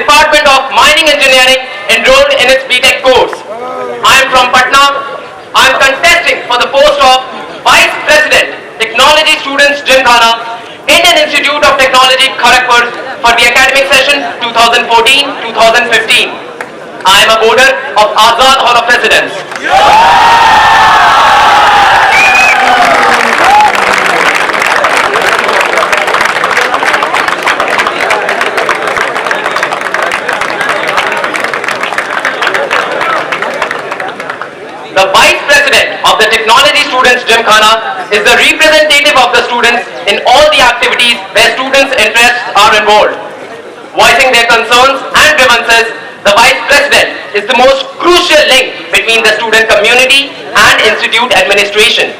Department of Mining Engineering enrolled in its BTech course. I am from Patna. I am contesting for the post of Vice President, Technology Students Gymkhana, Indian Institute of Technology, Kharagpur for the academic session 2014-2015. I am a boarder of Azad Hall of Residence. The Vice President of the Technology Students Gymkhana is the representative of the students in all the activities where students' interests are involved. Voicing their concerns and grievances, the Vice President is the most crucial link between the student community and institute administration.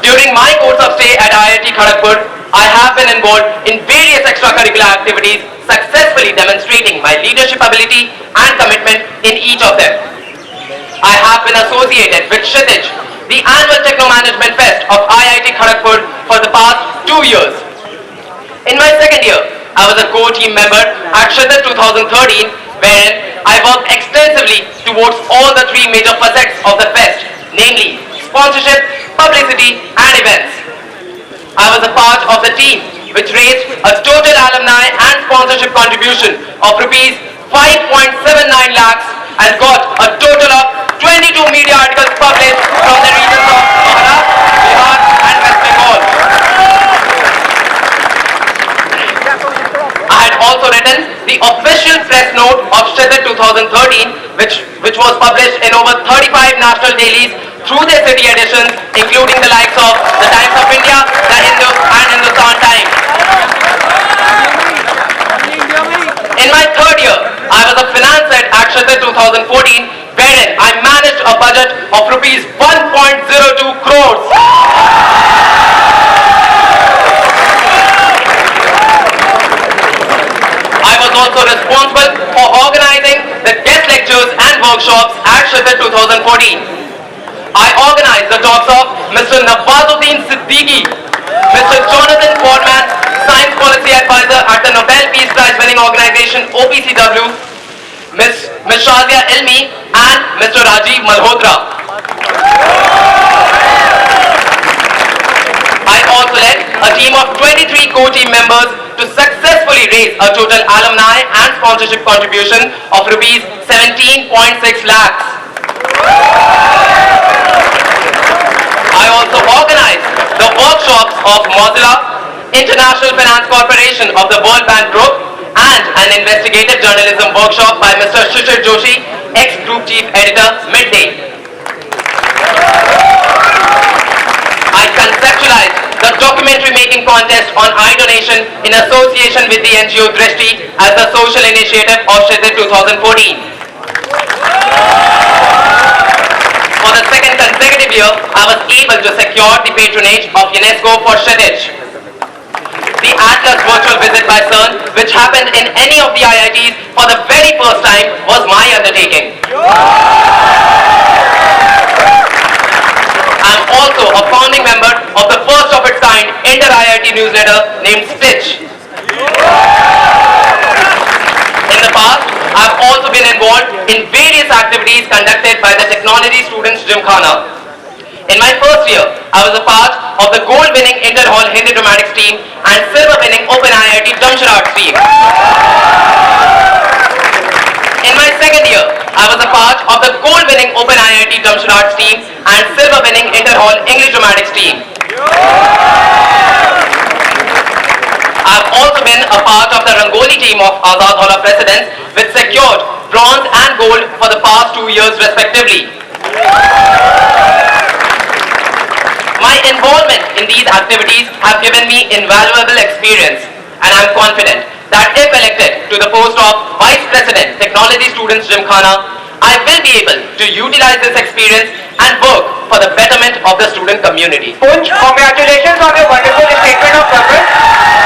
During my course of stay at IIT Kharagpur, I have been involved in various extracurricular activities, successfully demonstrating my leadership ability and commitment in each of them. I have been associated with Kshitij, the annual Techno Management Fest of IIT Kharagpur for the past 2 years. In my second year, I was a core team member at Kshitij 2013, wherein I worked extensively towards all the 3 major facets of the fest, namely sponsorship, publicity and events. I was a part of the team which raised a total alumni and sponsorship contribution of rupees 5.79 lakhs and got a total of 22 media articles published from the regions of Maharashtra, Bihar and West Bengal. I had also written the official press note of Kshitij 2013 which was published in over 35 national dailies through their city editions, including the likes of the Times of India, the Hindu and Hindustan Times. In my third year, I was a finance head at Kshitij 2014, wherein I managed a budget of rupees 1.02 crores. I was also responsible for organizing the guest lectures and workshops at Kshitij 2014. I organized the talks of Mr. Nawazuddin Siddiqui, Mr. Jonathan Foreman, Science Policy Advisor at the Nobel Peace Prize winning organization OPCW, Ms. Shazia Ilmi and Mr. Rajiv Malhotra. I also led a team of 23 core team members to successfully raise a total alumni and sponsorship contribution of rupees 17.6 lakhs. I also organized the workshops of Mozilla, International Finance Corporation of the World Bank Group and an investigative journalism workshop by Mr. Shishir Joshi, ex-Group Chief Editor, Midday. I conceptualized the documentary making contest on iDonation in association with the NGO Drishti as the social initiative of Kshitij 2014. For the second consecutive year, I was able to secure the patronage of UNESCO for Kshitij. The Atlas virtual visit by CERN, which happened in any of the IITs for the very first time, was my undertaking. I am also a founding member of the first of its kind inter-IIT newsletter named Stitch. In the past, I have also been involved in various activities conducted by the Technology Students Gymkhana. In my first year, I was a part of the gold-winning Inter-Hall Hindi Dramatics team and silver-winning Open IIT Jamshedpur team. In my second year, I was a part of the gold-winning Open IIT Jamshedpur team and silver-winning Inter-Hall English Dramatics team. I have also been a part of the Rangoli team of Azad Hall of Residence, which secured bronze and gold for the past 2 years respectively. My involvement in these activities have given me invaluable experience, and I am confident that if elected to the post of Vice President, Technology Students Gymkhana, I will be able to utilize this experience and work for the betterment of the student community. Punj, congratulations on your wonderful statement of purpose.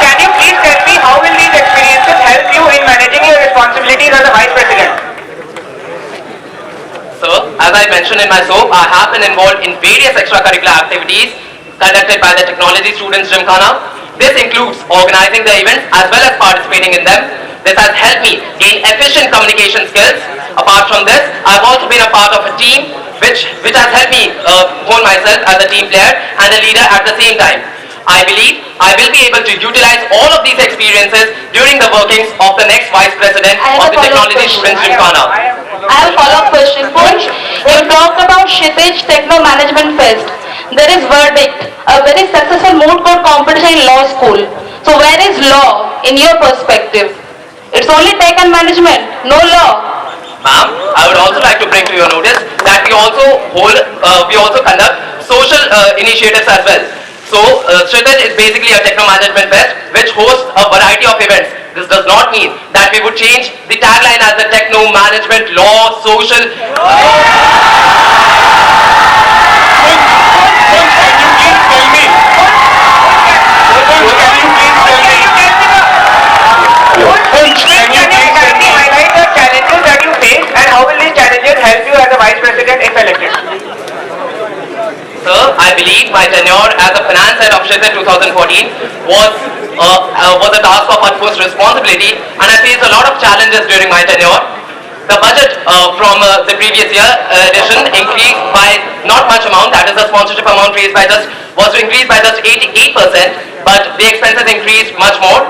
Can you please tell me how will these experiences help you in managing your responsibilities as a Vice President? So, as I mentioned in my SOAP, I have been involved in various extracurricular activities conducted by the Technology Students Gymkhana. This includes organizing the events as well as participating in them. This has helped me gain efficient communication skills. Apart from this, I've also been a part of a team which has helped me hone myself as a team player and a leader at the same time. I believe I will be able to utilize all of these experiences during the workings of the next Vice President I have of the a follow-up Technology question. Students Gymkhana. I have a follow-up question. Punj, you talked about Kshitij Techno Management Fest. There is Verdict, a very successful moot court competition in law school. So where is law in your perspective? It's only tech and management, no law. Ma'am, I would also like to bring to your notice that we also conduct social initiatives as well. So, Kshitij is basically a techno management fest which hosts a variety of events. This does not mean that we would change the tagline as the techno management law social. Can you kindly highlight the challenges that you face and how will these challenges help you as a Vice President if elected? Sir, I believe my tenure as a finance head of Kshitij 2014 was a task of utmost responsibility, and I faced a lot of challenges during my tenure. The budget from the previous year edition increased by not much amount, that is the sponsorship amount was increased by just 88%, but the expenses increased much more.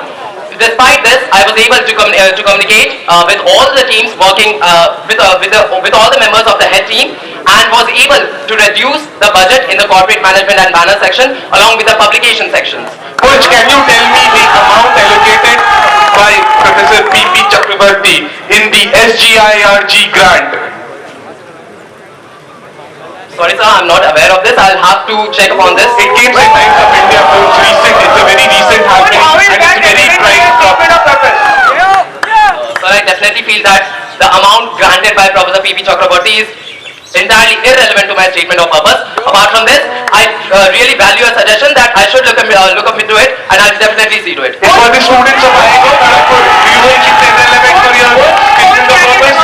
Despite this, I was able to communicate with all the teams working with all the members of the head team, and was able to reduce the budget in the corporate management and banner section along with the publication sections. Punj, can you tell me the amount allocated by Professor P.P. Chakrabarty in the SGIRG grant? Sorry sir, I'm not aware of this. I'll have to check upon this. It came in Times of India, Punj, recent. It's a very recent happening How is and that it's very relevant to bright your topic. statement of purpose? Sir, I definitely feel that the amount granted by Professor P.P. Chakraborty is entirely irrelevant to my statement of purpose. Apart from this, I really value a suggestion that I should look into it, and I'll definitely see to it. It's for the students of IIT Kharagpur. Do you think it's irrelevant for your statement of purpose?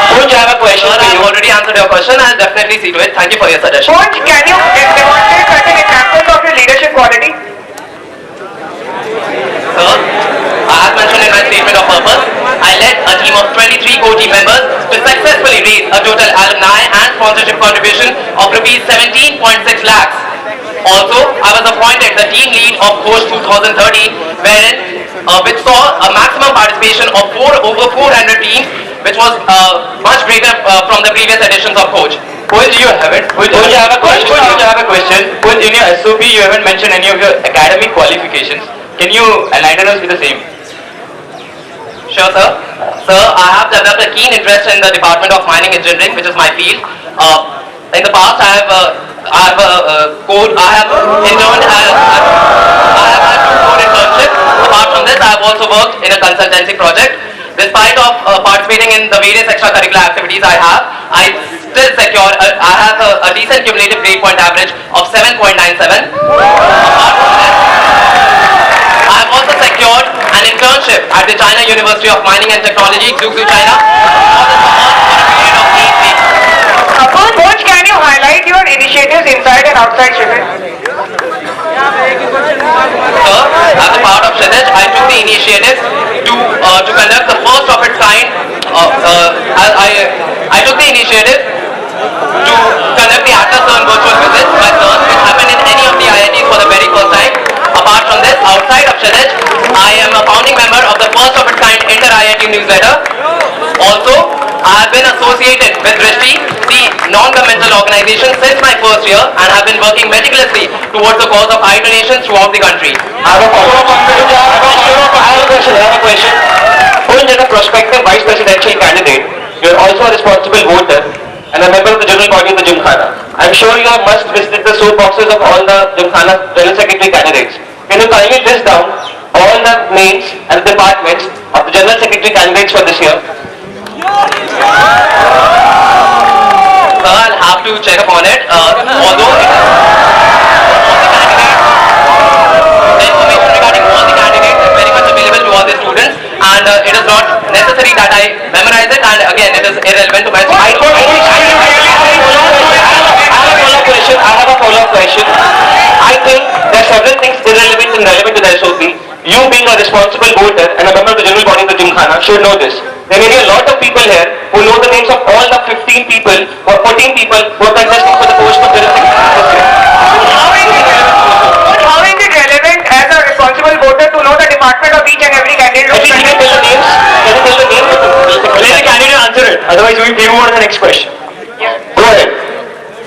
Punj, I have a question. Sir, I've already answered your question. I'll definitely see to it. Thank you for your suggestion. Punj, can you demonstrate certain examples of your leadership quality? Sir, as mentioned in my statement of purpose, I led a team of 23 core team members to successfully raise a total alumni and sponsorship contribution of rupees 17.6 lakhs. Also, I was appointed the team lead of Coach 2013, which saw a maximum participation of over 400 teams, which was much greater from the previous editions of Coach. Punj, you haven't. Punj, I have a question. Punj, I have a question. Punj, in your SOP, you haven't mentioned any of your academic qualifications. Can you enlighten us with the same? Sure, sir. Sir, I have developed a keen interest in the Department of Mining Engineering, which is my field. In the past, I have interned. I have had 2 code internships. Apart from this, I have also worked in a consultancy project. Despite of participating in the various extracurricular activities I still secure. I have a decent cumulative grade point average of 7.97. Apart from this, I have also secured an internship at the China University of Mining and Technology, Zhuzhou, China, for the summer for a period of 8 weeks. Punj, can you highlight your initiatives inside and outside Kshitij? Sir, as a part of Kshitij, I took the initiative to conduct the first of its kind. I took the initiative to conduct the Atlas CERN virtual visits by CERN, which happened in any of the IITs for the very first time. Apart from this, outside of Kshitij, I am a founding member of the first of its kind Inter-IIT newsletter. Also, I have been associated with Drishti, the non-governmental organization, since my first year, and have been working meticulously towards the cause of eye donation throughout the country. I have a question. Punj, as a prospective vice presidential candidate, you are also a responsible voter and a member of the general body of the Gymkhana. I am sure you have must visited the soap boxes of all the Gymkhana general secretary candidates. Can you kindly list down all the names and departments of the general secretary candidates for this year? Sir, I'll have to check upon it. Although it is all the candidates, the information regarding all the candidates is very much available to all the students, and it is not necessary that I memorize it. And again, it is irrelevant to my. I have a follow-up question. I think there are several things irrelevant and relevant to the SOP. You being a responsible voter and a member of the general body of the Gymkhana should know this. There may be a lot of people here who know the names of all the 15 people or 14 people who are contesting for the post of general secretary. How is it relevant as a responsible voter to know the department of each and every candidate? At least you can tell the names. Can you tell the names of the Let the candidate answer it. Otherwise, we move on to the next question. Go ahead.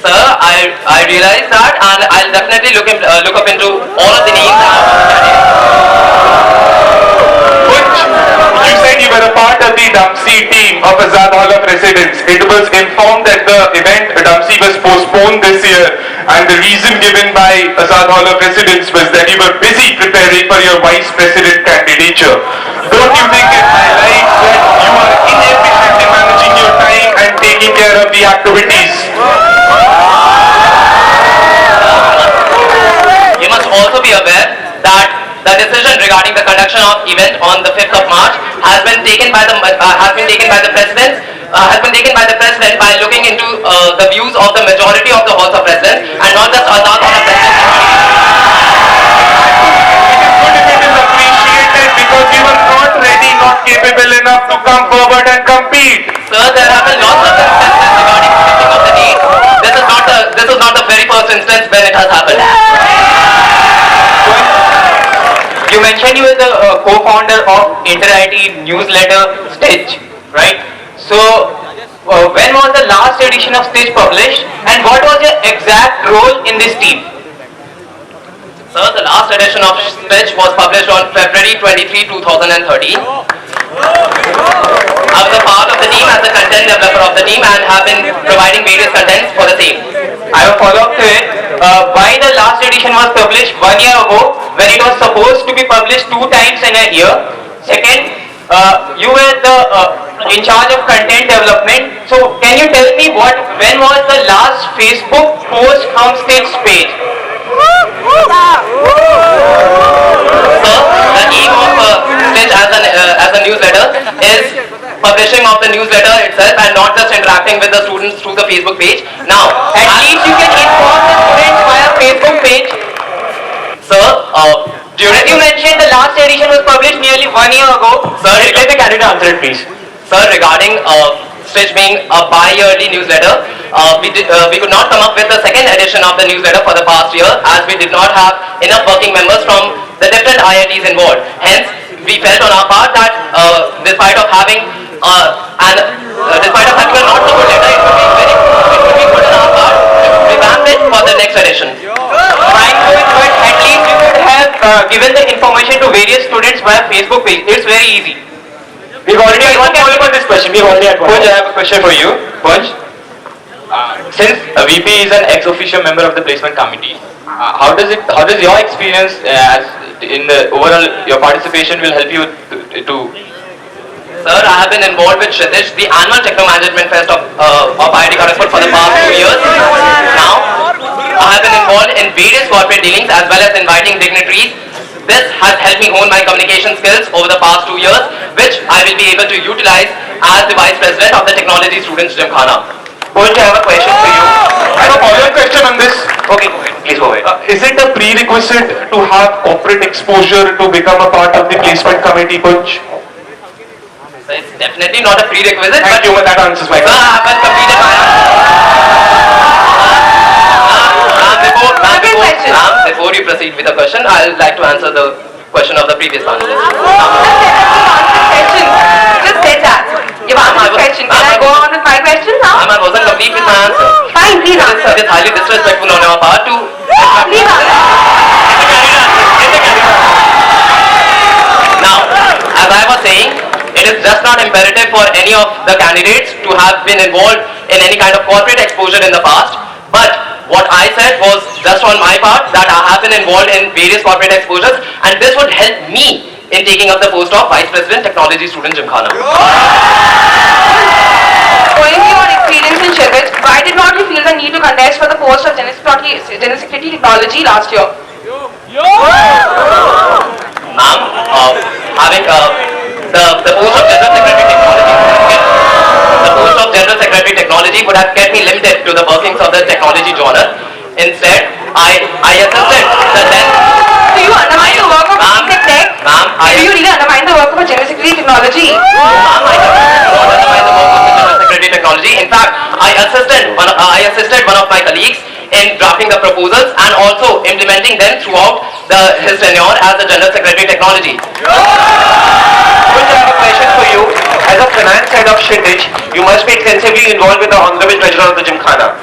Sir, I realize that, and I'll definitely look up into all of the names. You said you were a part of the Dumpsy team of Azad Hall of Residence. It was informed that the event Dumpsy was postponed this year, and the reason given by Azad Hall of Residence was that you were busy preparing for your vice president candidature. Don't you think it highlights that you are inefficient in managing your time and taking care of the activities? You must also be aware that the decision regarding the conduction of event on the 5th of March has been taken by the president by looking into the views of the majority of the halls of residence and not just Azad Hall of Residence. It is good if it is appreciated because you were not ready, not capable enough to come forward and compete. Sir, there have been lots of instances regarding switching of the date. This is not the very first instance when it has happened. You mentioned you were the co-founder of Inter-IT newsletter Stitch, right? So, when was the last edition of Stitch published and what was your exact role in this team? Sir, the last edition of Stitch was published on February 23, 2013. I was a part of the team as a content developer of the team and have been providing various contents for the same. I have a follow-up to it. Why the last edition was published 1 year ago when it was supposed to be published 2 times in a year? Second, you were in charge of content development. So can you tell me when was the last Facebook post from Stitch page? Sir, the aim of Stitch as a newsletter is publishing of the newsletter itself and not just interacting with the students through the Facebook page. Now, At least you can inform the students via Facebook page. sir, As you mentioned, the last edition was published nearly 1 year ago. Sir, let the candidate answer it, please. Sir, regarding Stitch being a bi-yearly newsletter, we could not come up with the second edition of the newsletter for the past year as we did not have enough working members from the different IITs involved. Hence, we felt on our part that despite of having a not so good letter, it would be good on our part to revamp it for the next edition. Fine, good, but at least you could have given the information to various students via Facebook page. It's very easy. We've already had one follow-up on this question. We've already had one. Punj, I have a question for you. Punj, since VP is an ex-officio member of the placement committee, how does your experience as in the overall your participation will help you to Sir, I have been involved with Kshitij, the annual Techno Management Fest of IIT Kharagpur for the past 2 years. Now, I have been involved in various corporate dealings as well as inviting dignitaries. This has helped me hone my communication skills over the past 2 years, which I will be able to utilize as the Vice President of the Technology Students Gymkhana. Punj, I have a question for you. I have a follow-up question on this. Okay, go ahead. Please go ahead. Is it a prerequisite to have corporate exposure to become a part of the placement committee, Punj? So it's definitely not a prerequisite, Thank you, but that answers my Sir, question. I have been completed my before you proceed with the question, I would like to answer the question of the previous panelist. Just say that. You've answered the question. Can I go on with my question now? Ma'am, I wasn't complete with my answer. Fine, please It answer. is highly disrespectful on our part to... Please answer. Now, as I was saying, it is just not imperative for any of the candidates to have been involved in any kind of corporate exposure in the past, but what I said was just on my part that I have been involved in various corporate exposures and this would help me in taking up the post of Vice President Technology Student Gymkhana. Going to your experience in Kshitij, why did not you feel the need to contest for the post of General Secretary Technology last year? Ma'am, having the post of General Secretary Technology, the post of General Secretary Technology would have kept me limited to the workings of the technology genre. Instead, I assisted the then... So you undermine the work of Ma'am, Basic Tech Ma'am, Do you really undermine the work of a general secretary technology? Ma'am, I have not undermined the work of the General Secretary Technology. In fact, I assisted one of my colleagues in drafting the proposals and also implementing them throughout his tenure as the General Secretary Technology. Kunj, I have a question for you. As a finance head of Kshitij, you must be extensively involved with the Honorable Treasurer of the Gymkhana,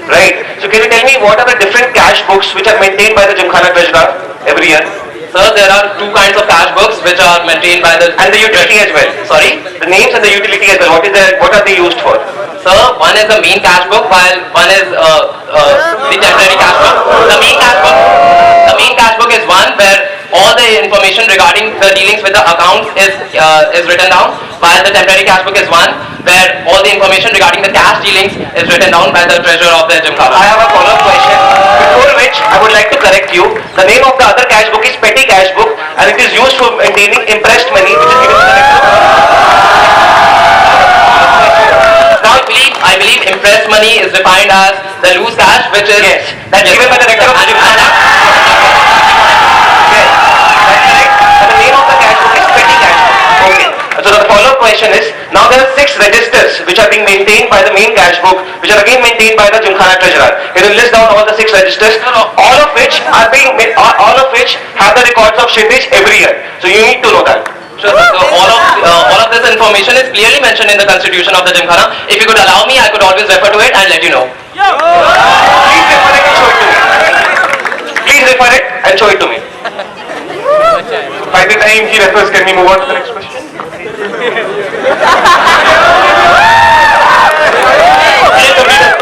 right? So can you tell me what are the different cash books which are maintained by the Gymkhana Treasurer every year? Sir, there are two kinds of cash books which are maintained by the... And the utility as well. Sorry? The names and the utility as well. What are they used for? Sir, one is the main cash book while one is the temporary cash book. The main cash book is one where all the information regarding the dealings with the accounts is written down, while the temporary cash book is one where all the information regarding the cash dealings is written down by the treasurer of the Gymkhana. I have a follow-up question, before which I would like to correct you. The name of the other cash book is Petty Cash Book and it is used for maintaining impressed money which is given to the director. Now I believe impressed money is defined as the loose cash which is... Yes, that's given by the director of the Gymkhana. Yes, that's correct. And the name of the cash book is Petty Cash Book. Okay. So the follow-up question is, now there are 6 registers which are being maintained by the main cash book, which are again maintained by the Gymkhana Treasurer. Can you list down all the 6 registers? All of which have the records of Kshitij every year. So you need to know that. Sure, sir. So all of this information is clearly mentioned in the constitution of the Gymkhana. If you could allow me, I could always refer to it and let you know. Please refer it and show it to me. By the time he refers, can we move on to the next question?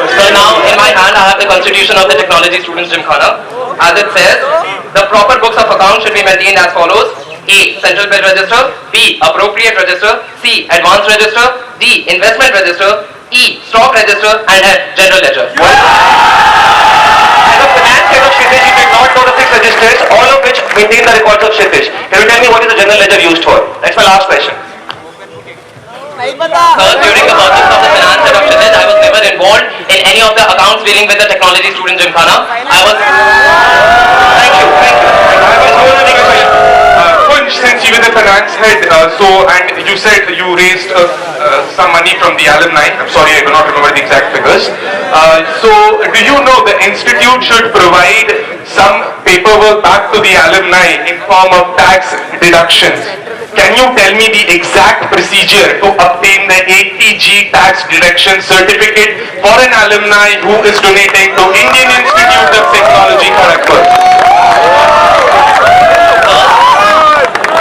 So now in my hand I have the constitution of the Technology Students Gymkhana. As it says, the proper books of account should be maintained as follows. A. Central Bill Register. B. Appropriate Register. C. Advance Register. D. Investment Register. E. Stock Register. And F. General Ledger. As a finance head of Kshitij, you did not know the 6 registers, all of which maintain the records of Kshitij. Can you tell me what is the general ledger used for? That's my last question. Sir, during the purchase of the finance head of Kshitij, I was never involved in any of the accounts dealing with the Technology Students Gymkhana. Thank you. I was going to make a question. Kunj, since you were the finance head, and you said you raised some money from the alumni. I'm sorry, I do not remember the exact figures. So, do you know the institute should provide some paperwork back to the alumni in form of tax deductions? Can you tell me the exact procedure to obtain the ATG tax deduction certificate for an alumni who is donating to Indian Institute of Technology, Kharagpur?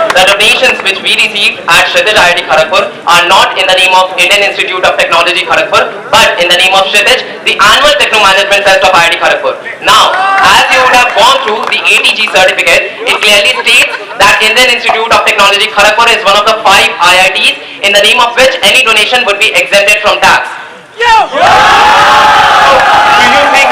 The donations which we received at Kshitij IIT Kharagpur are not in the name of Indian Institute of Technology Kharagpur, but in the name of Kshitij, the annual Techno Management Fest of IIT Kharagpur. Now, as you would have gone through the ATG certificate, it clearly states that Indian Institute of Technology Kharagpur is one of the 5 IITs in the name of which any donation would be exempted from tax. Do you think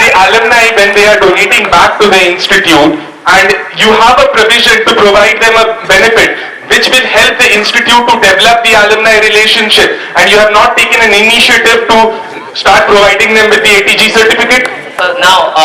the alumni, when they are donating back to the institute, and you have a provision to provide them a benefit which will help the institute to develop the alumni relationship, and you have not taken an initiative to start providing them with the ATG certificate? Now,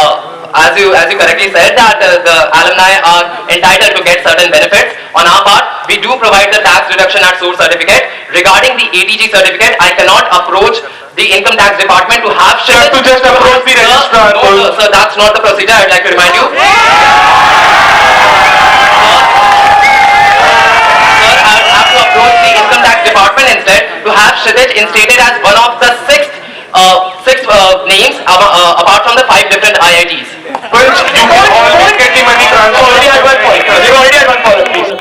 as you correctly said that the alumni are entitled to get certain benefits. On our part, we do provide the tax reduction at source certificate. Regarding the ATG certificate, I cannot approach the income tax department to have... You have to just approach the registrar. No, sir, that's not the procedure. I'd like to remind you. Sir, I would have to approach the income tax department instead to have Kshitij instated as one of the six names apart from the 5 different IITs. But you will always get the money transferred. Already had one point. You already had one point, please.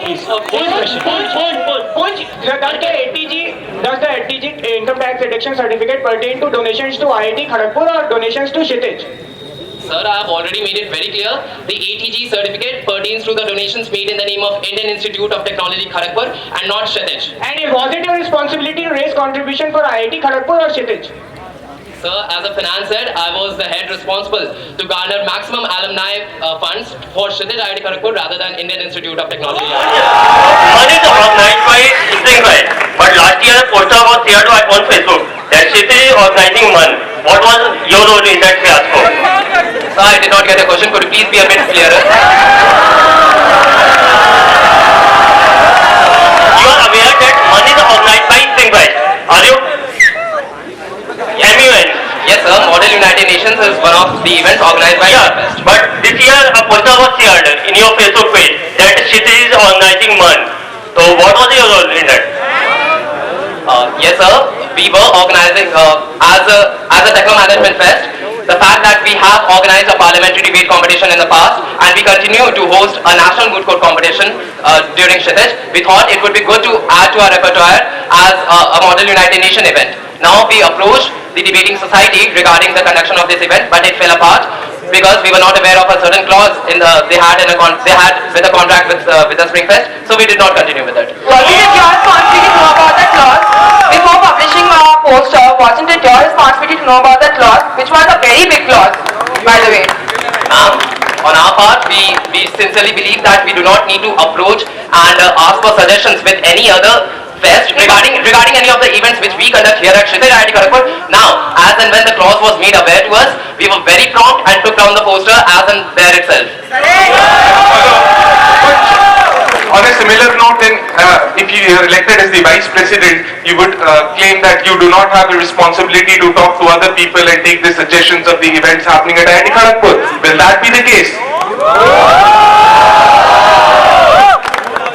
Does the ATG income tax deduction certificate pertain to donations to IIT Kharagpur or donations to Kshitij? Sir, I have already made it very clear. The ATG certificate pertains to the donations made in the name of Indian Institute of Technology Kharagpur and not Kshitij. And was it your responsibility to raise contribution for IIT Kharagpur or Kshitij? Sir, as a finance head, I was the head responsible to garner maximum alumni funds for Kshitij IIT Kharagpur rather than Indian Institute of Technology. One is organized by Springfield, but last year a poster was shared on Facebook that Kshitij is organizing one. What was your role in that fiasco? Sir, I did not get the question. Could you please be a bit clearer? events organized by Yeah, Fest. but this year a poster was shared in your Facebook page that Kshitij is organizing one. So what was your role in that? Yes, sir. We were organizing as a Techno Management Fest. The fact that we have organized a parliamentary debate competition in the past and we continue to host a national moot court competition during Kshitij, we thought it would be good to add to our repertoire as a Model United Nation event. Now we approached the debating society regarding the conduction of this event, but it fell apart because we were not aware of a certain clause they had with a contract with the Springfest, so we did not continue with it. Wasn't it your responsibility to know about that clause? Before publishing our poster, wasn't it your responsibility to know about that clause? Which was a very big clause, by the way. On our part, we sincerely believe that we do not need to approach and ask for suggestions with any other fest regarding any of the events which we conduct here at Kshitij IIT Kharagpur. Now, as and when the clause was made aware to us, we were very prompt and took down the poster as and there itself. On a similar note, then, if you are elected as the vice president, you would claim that you do not have the responsibility to talk to other people and take the suggestions of the events happening at IIT Kharagpur. Will that be the case?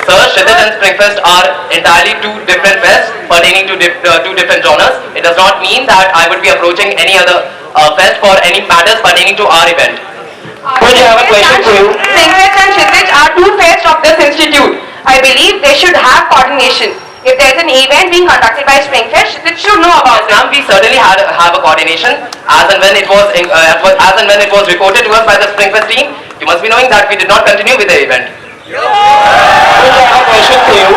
Sir, Kshitij and Springfest are entirely two different fests pertaining to two different genres. It does not mean that I would be approaching any other fest for any matters pertaining to our event. Punj, I have a question for you. Springfest and Kshitij are two fests of this institute. I believe they should have coordination. If there is an event being conducted by Springfest, Kshitij should know about it. Ma'am, we certainly have a coordination as and when it was reported to us by the Springfest team. You must be knowing that we did not continue with the event. Punj, I have a question for you.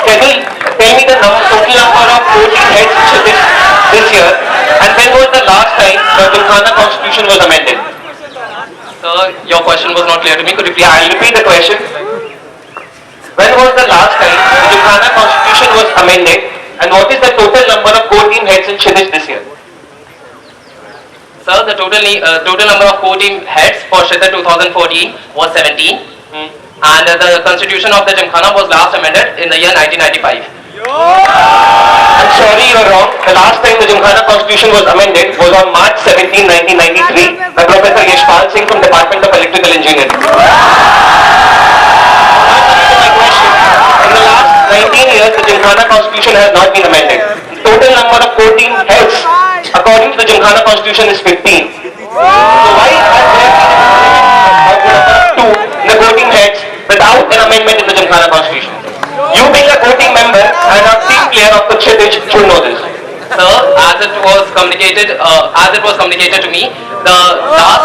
Can you tell me the total number of voting heads in Kshitij this year? And when was the last time the Gymkhana constitution was amended? Sir, your question was not clear to me. Could you please? I'll repeat the question. When was the last time the Gymkhana constitution was amended, and what is the total number of core team heads in Kshitij this year? Sir, the total number of core team heads for Kshitij 2014 was 17. And the constitution of the Gymkhana was last amended in the year 1995. I'm sorry, you're wrong. The last time the Gymkhana constitution was amended was on March 17, 1993 by Professor Yashpal Singh from Department of Electrical Engineering. Answer to my question. In the last 19 years, the Gymkhana constitution has not been amended. The total number of core team heads according to the Gymkhana constitution is 15. So why has there been a number of 2 in the core team heads without an amendment in the Gymkhana constitution? You being a core team member and a team player of the Kshitij should know this. Sir, as it was communicated to me, the last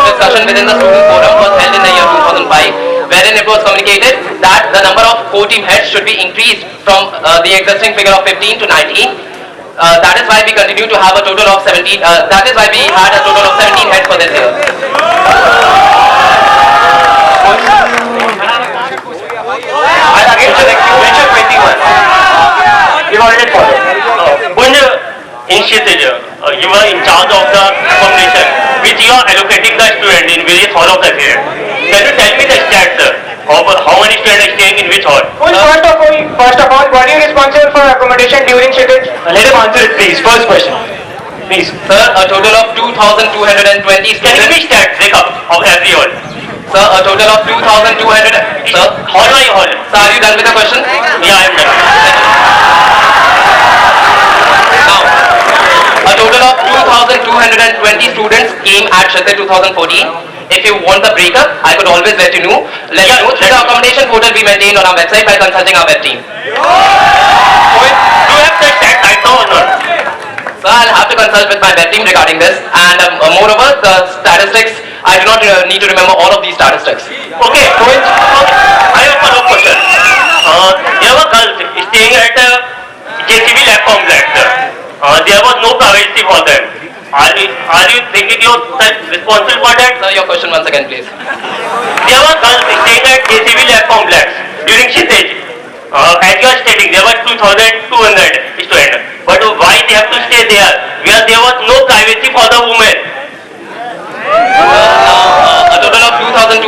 discussion within the student forum was held in the year 2005, wherein it was communicated that the number of core team heads should be increased from the existing figure of 15 to 19. That is why we continue to have a total of 17. That is why we had a total of 17 heads for this year. I'll again select you. Which is 21? You already followed. Punj, in Kshitij, you were in charge of the accommodation which you are allocating the student in various hall of the fair. Can you tell me the stats of how many students are staying in which hall? First of all, what are you responsible for accommodation during Kshitij? Let him answer it, please. First question. Please. Sir, a total of 2,220 Can you students. give me stats breakup of every hall? Sir, a total of 2,200. Sir, Hall by hall. sir, are you done with the question? Yeah, I'm done. Now, a total of 2,220 students came at Kshitij 2014. If you want the breakup, I could always let you know. Let you know through the accommodation portal we maintain on our website by consulting our web team. Do you have the stats right now or not? So I'll have to consult with my web team regarding this. And moreover, the statistics, I do not need to remember all of these statistics. Okay, I have a follow-up question. There were girls staying at JCB lab complex. There was no privacy for them. Are you thinking yourself responsible for that? Sir, your question once again, please. There were girls staying at JCB lab complex during Kshitij. As you are stating, there were 2,200 students. But why they have to stay there? Where there was no privacy for the women. A total of 2,220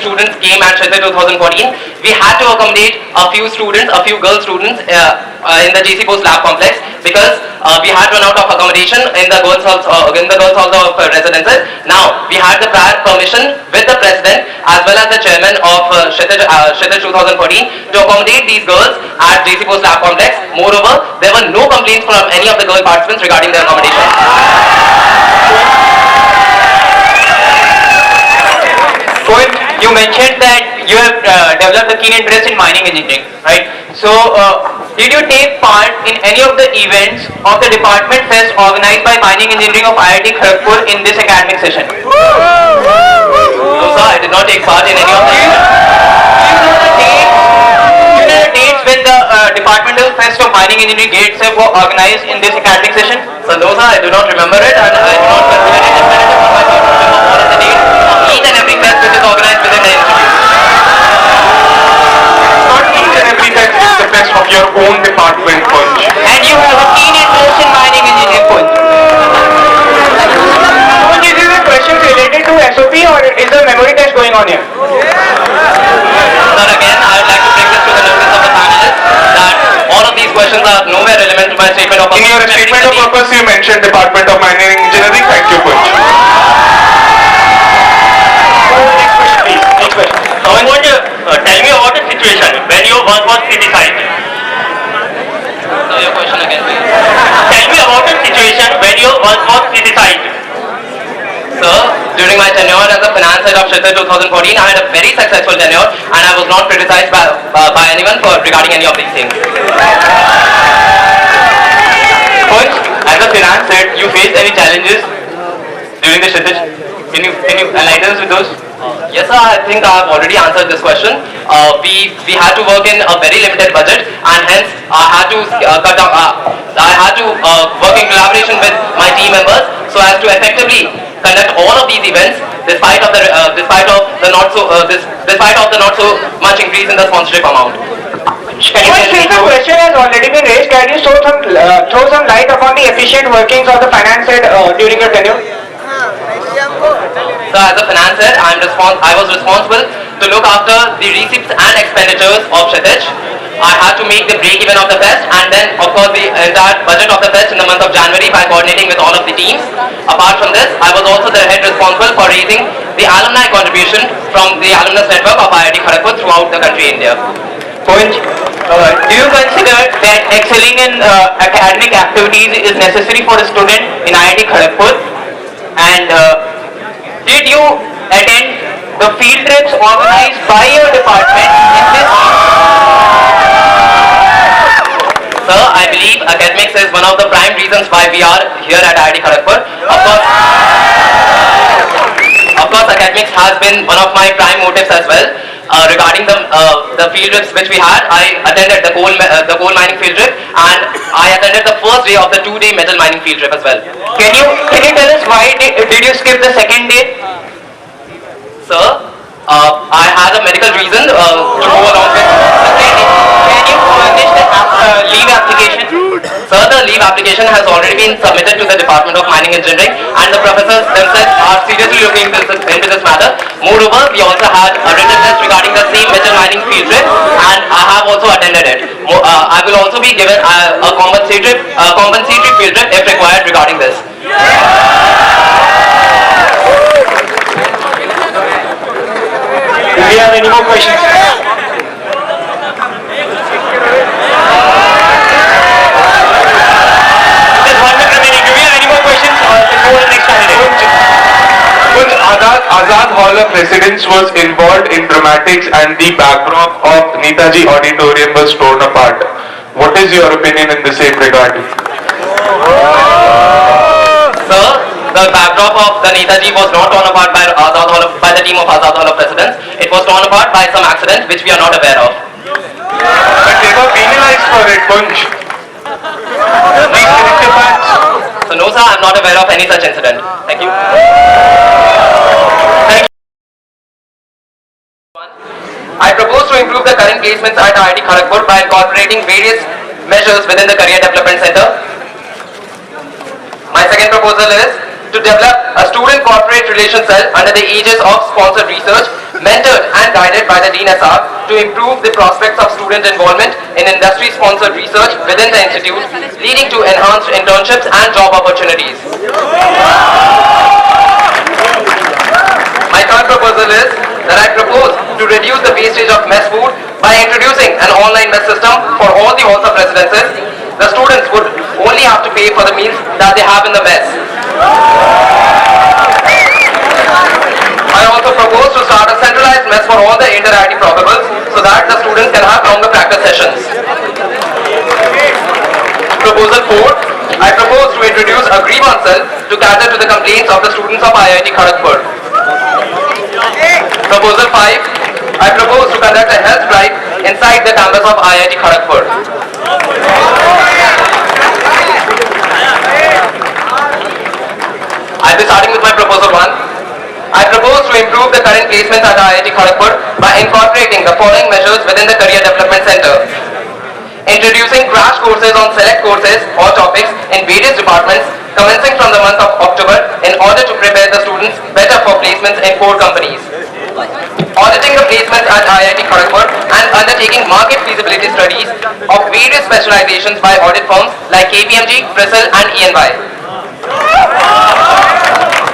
students came at Shite 2014, we had to accommodate a few students, a few girl students in the JC Post Lab Complex because we had run out of accommodation in the girls' halls of residences. Now, we had the prior permission with the president as well as the chairman of Shite 2014 to accommodate these girls at JC Post Lab Complex. Moreover, there were no complaints from any of the girl participants regarding their accommodation. You mentioned that you have developed a keen interest in mining engineering, right? So, did you take part in any of the events of the department fest organized by Mining Engineering of IIT Kharagpur in this academic session? No sir, I did not take part in any of the events. Do you know the dates when the departmental fest of Mining Engineering gates were organized in this academic session? So no sir, I do not remember it and I do not consider it imperative for myself to remember all of the dates of each and every fest which is organized within the institute. Not each and every fest is the fest of your own department, Punch. And you have a keen interest in mining engineering, Punj. Punj, is this a question related to SOP or is the memory test going on here? Sir, again, I would like to bring this to the notice of the panelists that all of these questions are nowhere relevant to my statement of purpose. In your statement of purpose, you mentioned Department of Mining Engineering. Thank you, Punch. Next question, please. Next question. I want you tell me about the situation when your work was criticized. So your question again, please. Tell me about the situation when your work was criticized. Sir, during my tenure as a finance head of Shite 2014, I had a very successful tenure and I was not criticized by anyone regarding any of these things. Punj, as a finance head, you faced any challenges during the Shite? Can you enlighten us with those? Yes sir, I think I have already answered this question. We had to work in a very limited budget and hence I had to work in collaboration with my team members so as to effectively conduct all of these events despite of the not so much increase in the sponsorship amount. Can you Punj, tell me since the how- question has already been raised, can you throw some light upon the efficient workings of the finance head during your tenure? So as a finance head, I was responsible to look after the receipts and expenditures of Shitej. I had to make the break-even of the fest and then of course the entire budget of the fest in the month of January by coordinating with all of the teams. Apart from this, I was also the head responsible for raising the alumni contribution from the alumnus network of IIT Kharagpur throughout the country, India. Punj, do you consider that excelling in academic activities is necessary for a student in IIT Kharagpur? And did you attend the field trips organized by your department in this? Sir, I believe academics is one of the prime reasons why we are here at IIT Kharagpur. Of course, academics has been one of my prime motives as well. Regarding the field trips which we had, I attended the coal mining field trip and I attended the first day of the 2-day metal mining field trip as well. Can you tell us why did you skip the second day? Sir, I had a medical reason to go along with. Can you furnish the leave application? Sir, the leave application has already been submitted to the Department of Mining Engineering and the professors themselves are seriously looking into this matter. Moreover, we also had a written test regarding the same metal mining field trip and I have also attended it. I will also be given a compensatory field trip if required regarding this. Do we have any more questions? There's 1 minute remaining. Do we have any more questions? Let's go to the next candidate. Punch, Azad Hall of Residence was involved in dramatics and the backdrop of Netaji Auditorium was torn apart. What is your opinion in the same regard? Sir, the backdrop of the Netaji was not torn apart by the team of Azad Hall of Residence. It was torn apart by some accident which we are not aware of. But they were penalized for it, Punch. Please correct your facts. So no sir, I am not aware of any such incident. Thank you. I propose to improve the current placements at IIT Kharagpur by incorporating various measures within the Career Development Center. My second proposal is to develop a student corporate relations cell under the aegis of sponsored research, mentored and guided by the Dean SR to improve the prospects of student involvement in industry-sponsored research within the institute, leading to enhanced internships and job opportunities. My third proposal is that I propose to reduce the wastage of mess food by introducing an online mess system for all the halls of residences. The students would only have to pay for the meals that they have in the mess. I also propose to start a centralized mess for all the inter-IIT probables so that the students can have longer practice sessions. Proposal 4. I propose to introduce a grievance cell to cater to the complaints of the students of IIT Kharagpur. Proposal 5. I propose to conduct a health drive inside the campus of IIT Kharagpur. I'll be starting with my proposal 1. I propose to improve the current placements at IIT Kharagpur by incorporating the following measures within the Career Development Center. Introducing crash courses on select courses or topics in various departments commencing from the month of October in order to prepare the students better for placements in core companies. Auditing the placements at IIT Kharagpur and undertaking market feasibility studies of various specializations by audit firms like KPMG, CRISIL and EY.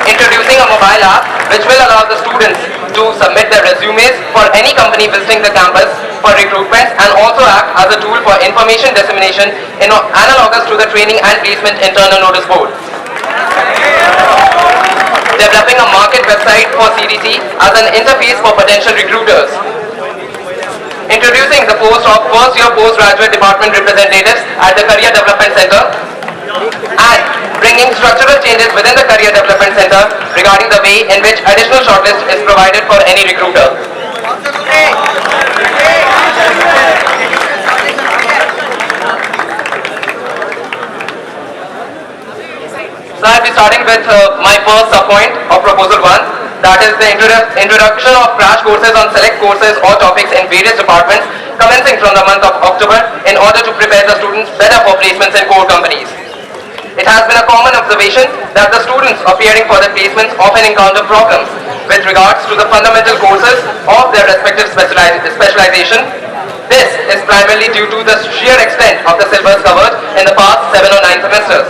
Introducing a mobile app which will allow the students to submit their resumes for any company visiting the campus for recruitment and also act as a tool for information dissemination in analogous to the training and placement internal notice board. Developing a market website for CDC as an interface for potential recruiters. Introducing the post of first year postgraduate department representatives at the Career Development Center and bringing structural changes within the Career Development Center regarding the way in which additional shortlist is provided for any recruiter. So I'll be starting with my first subpoint of proposal 1, that is the introduction of crash courses on select courses or topics in various departments commencing from the month of October in order to prepare the students better for placements in core companies. It has been a common observation that the students appearing for the placements often encounter problems with regards to the fundamental courses of their respective specialization. This is primarily due to the sheer extent of the syllabus covered in the past 7 or 9 semesters.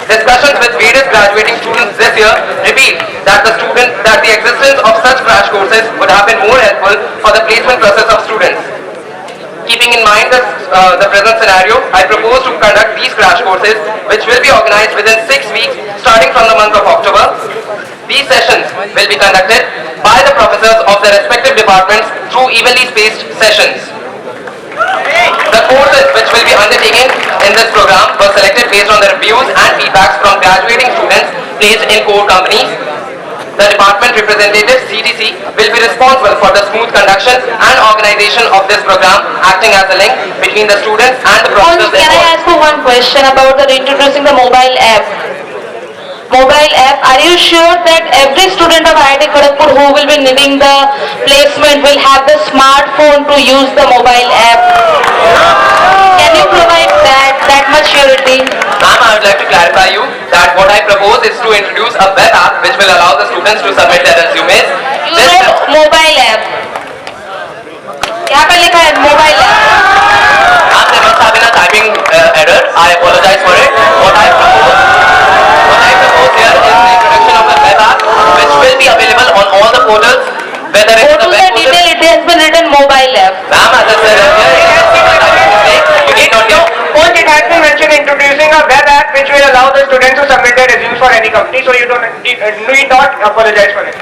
Discussions with various graduating students this year reveal that the existence of such crash courses would have been more helpful for the placement process of students. Keeping in mind the present scenario, I propose to conduct these crash courses, which will be organized within 6 weeks starting from the month of October. These sessions will be conducted by the professors of their respective departments through evenly spaced sessions. The courses which will be undertaken in this program were selected based on the reviews and feedbacks from graduating students placed in core companies. The department representative CDC will be responsible for the smooth conduction and organization of this program, acting as a link between the students and the professors Can I involved. ask for one question about introducing the mobile app? Mobile app, are you sure that every student of IIT Kharagpur who will be needing the placement will have the smartphone to use the mobile app? Can you provide that much surety? Ma'am, I would like to clarify you that what I propose is to introduce a web app which will allow the students to submit their resumes. You wrote mobile app. यहाँ पे लिखा है mobile app. Ma'am, there must have been a typing error. I apologize for it. What I propose here is the introduction of a web app which will be available on all the portals, whether it's Go the to web the portal. detail, it has been written mobile app. Ma'am, as I said earlier, you need not get. Point, it has been mentioned introducing a web app which will allow the students to submit their resumes for any company, so you need not apologize for it.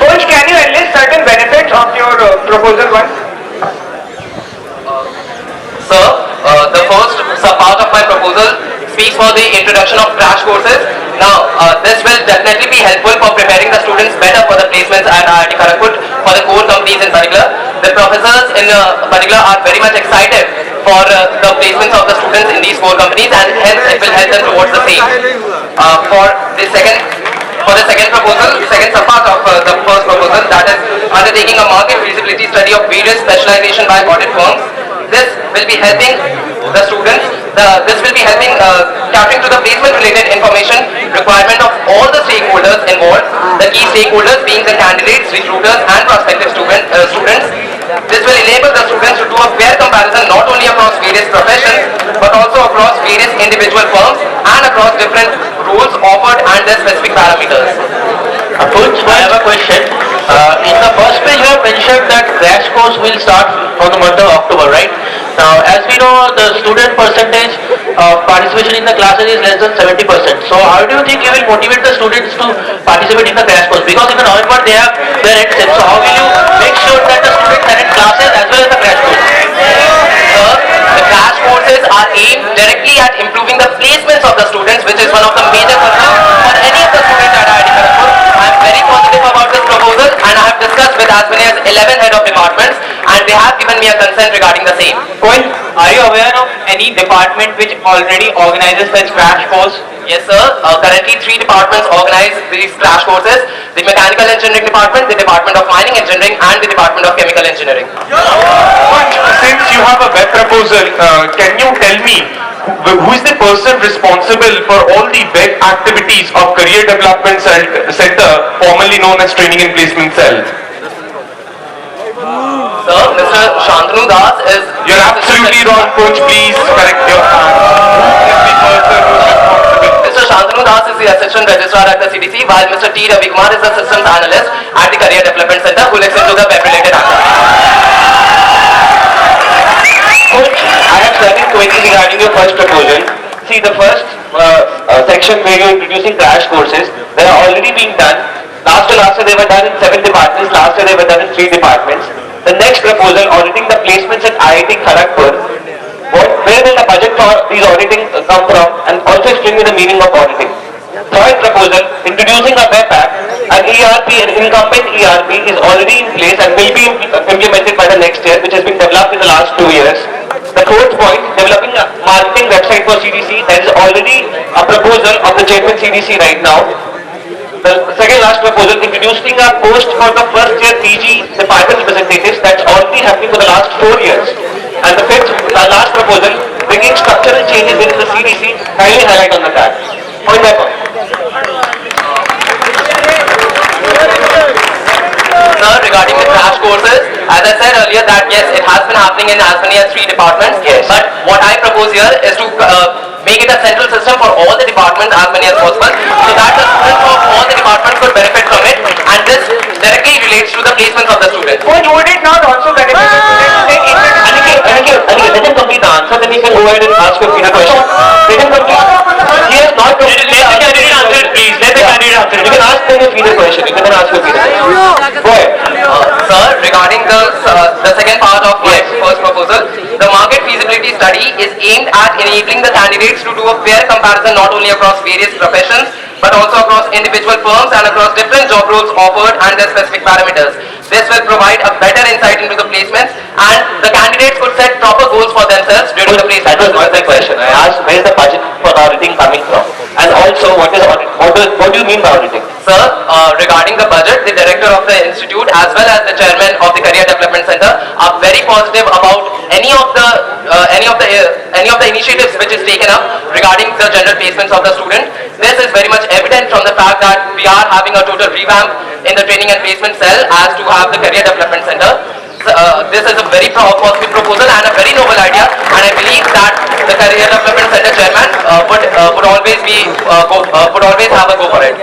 Coach, can you enlist certain benefits of your proposal 1? Sir, the first part of my proposal speaks for the introduction of crash courses. Now, this will definitely be helpful for preparing the students better for the placements at IIT Kharagpur, for the core companies in particular. The professors in particular are very much excited for the placements of the students in these core companies, and hence it will help them towards the same. For the second proposal, second subpart of the first proposal, that is undertaking a market feasibility study of various specialization by audit firms. This will be helping the students. This will be helping catering to the placement related information requirement of all the stakeholders involved. The key stakeholders being the candidates, recruiters and prospective students. This will enable the students to do a fair comparison not only across various professions but also across various individual firms and across different roles offered and their specific parameters. Coach, I have a question. In the first page, you have mentioned that crash course will start from the month of October, right? Now, as we know, the student percentage of participation in the classes is less than 70%. So, how do you think you will motivate the students to participate in the crash course? Because in November they have their exams. So, how will you make sure that the students attend classes as well as the crash course? The crash courses are aimed directly at improving the placements of the students, which is one of the major concerns for any of the students at IIT Kharagpur. I am very positive about this proposal and I have discussed with as many as 11 head of departments and they have given me a consent regarding the same. Coach, are you aware of any department which already organizes such crash course? Yes sir, currently 3 departments organize these crash courses. The Mechanical Engineering Department, the Department of Mining Engineering and the Department of Chemical Engineering. Since you have a web proposal, can you tell me who is the person responsible for all the web activities of Career Development Center, formerly known as Training and Placement Cell? Sir, Mr. Shantanu Das is... You're absolutely wrong, coach. Please correct your Who is the person who's responsible? Mr. Shantanu Das is the Assistant Registrar at the CDC, while Mr. T. Ravi Kumar is the Systems Analyst at the Career Development Center who looks into the web-related activities. Coach, I have certain queries regarding your first proposal. See, the first section where you're introducing crash courses, they are already being done. Last year they were done in 7 departments, last year they were done in 3 departments. The next proposal, auditing the placements at IIT Kharagpur, where will the budget for these auditing come from, and also explain me the meaning of auditing. Third proposal, introducing a web app, an ERP, an incumbent ERP is already in place and will be implemented by the next year, which has been developed in the last 2 years. The fourth point, developing a marketing website for CDC, there is already a proposal of the chairman CDC right now. The second last proposal, introducing a post for the first year PG department representatives, that's already happening for the last 4 years. And the fifth, the last proposal, bringing structural changes within the CDC, kindly highlight on the card. Point by point. Sir, regarding the crash courses, as I said earlier that yes, it has been happening in as many as 3 departments. Yes. But what I propose here is to make it a central system for all the departments as many as possible, so that the students of all the departments could benefit from it, and this directly relates to the placements of the students. Coach, would it not also benefit the students? Aniket, let him complete the answer, then you can go ahead and ask your final question. Let him complete. He has not completed the answer. Let the candidate answer, please. Let the candidate answer. You can ask them your final question. You can then ask your final question. Go ahead. Sir, regarding the second part of my first proposal, the market feasibility study is aimed at enabling the candidates to do a fair comparison not only across various professions but also across individual firms and across different job roles offered and their specific parameters. This will provide a better insight into the placements and the candidates could set proper goals for themselves during the placement. That was not my question. I asked where is the budget for auditing coming from? And also, what is audit? What do you mean by auditing? Sir, regarding the budget, the director of the institute as well as the chairman of the Career Development Center are very positive about any of the initiatives which is taken up regarding the general placements of the student. This is very much evident from the fact that we are having a total revamp in the training and placement cell as to have the Career Development Center. This is a very positive proposal and a very noble idea, and I believe that the Career Development Center chairman would always have a go for it.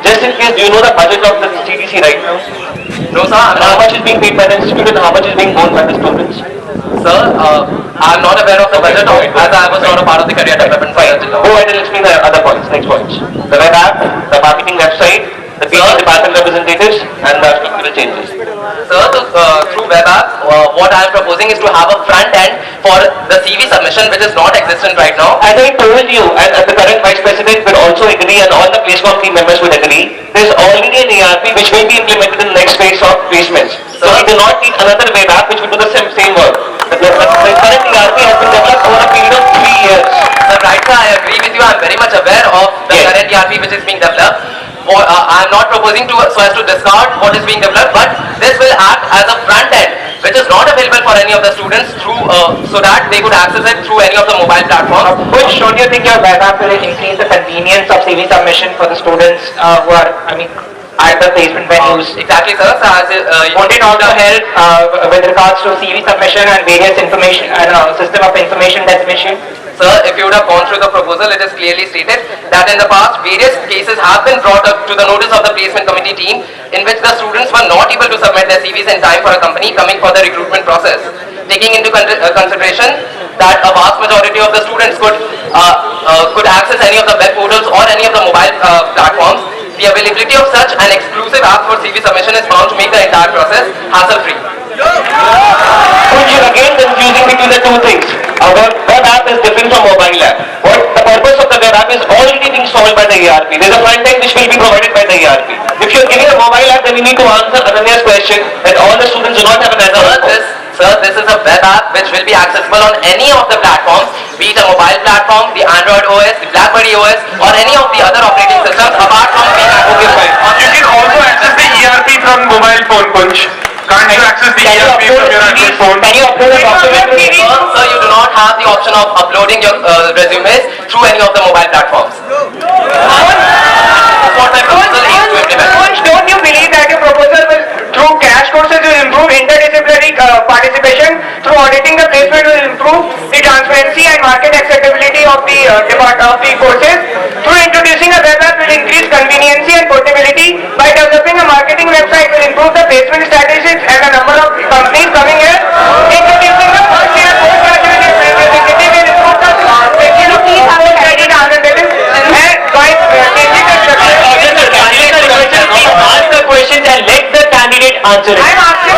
Just in case, do you know the budget of the CDC right now? No sir, How much is being paid by the institute and how much is being borne by the students? Sir, I am not aware of the budget of it as I was not a part of the Career Development Center. Go ahead and explain the other points, next points. The web app, the marketing website, the PG department representatives, and the structural changes. Sir, through web app, what I am proposing is to have a front end for the CV submission which is not existent right now. As I told you, and the current vice president will also agree, and all the placement team members would agree, there is already an ERP which will be implemented in the next phase of placements. So we do not need another web app which will do the same work. The current ERP has been developed over a period of 3 years. Sir, right sir, I agree with you. I am very much aware of the current ERP which is being developed. I am not proposing so as to discard what is being developed, but this will act as a front end which is not any of the students through, so that they could access it through any of the mobile platforms. Which don't you think your web app will increase the convenience of CV submission for the students who are, at the placement venues? Exactly, sir. So as, Won't it also help with regards to CV submission and various information, system of information definition? Sir, if you would have gone through the proposal, it is clearly stated that in the past, various cases have been brought up to the notice of the placement committee team in which the students were not able to submit their CVs in time for a company coming for the recruitment process. Taking into consideration that a vast majority of the students could access any of the web portals or any of the mobile platforms, the availability of such an exclusive app for CV submission is found to make the entire process hassle-free. Which is again confusing between the two things. A web app is different from mobile app. What the purpose of the web app is already being solved by the ERP. There is a front end which will be provided by the ERP. If you are giving a mobile app, then you need to answer Ananya's question that all the students do not have an answer. Sir, this is a web app which will be accessible on any of the platforms, be it a mobile platform, the Android OS, the BlackBerry OS, or any of the other operating systems apart from being Okay, fine. You can also access the ERP from mobile phone, Punch. Can't you access the ERP from your Android phone? Can you upload a document? Sir, you do not have the option of uploading your resumes through any of the mobile platforms. That's what my proposal aims to implement. Punch, don't you believe that your proposal will, through crash courses, will improve interdisciplinary participation, through auditing the placement will improve the transparency and market acceptability of the courses, through introducing a web app will increase conveniency and portability, by developing a marketing website will improve the placement statistics and the number of companies coming here, introducing the first year postgraduate representative will improve the credit analytics and by changing the structure. Ask the questions and let the candidate answer it. I'm asking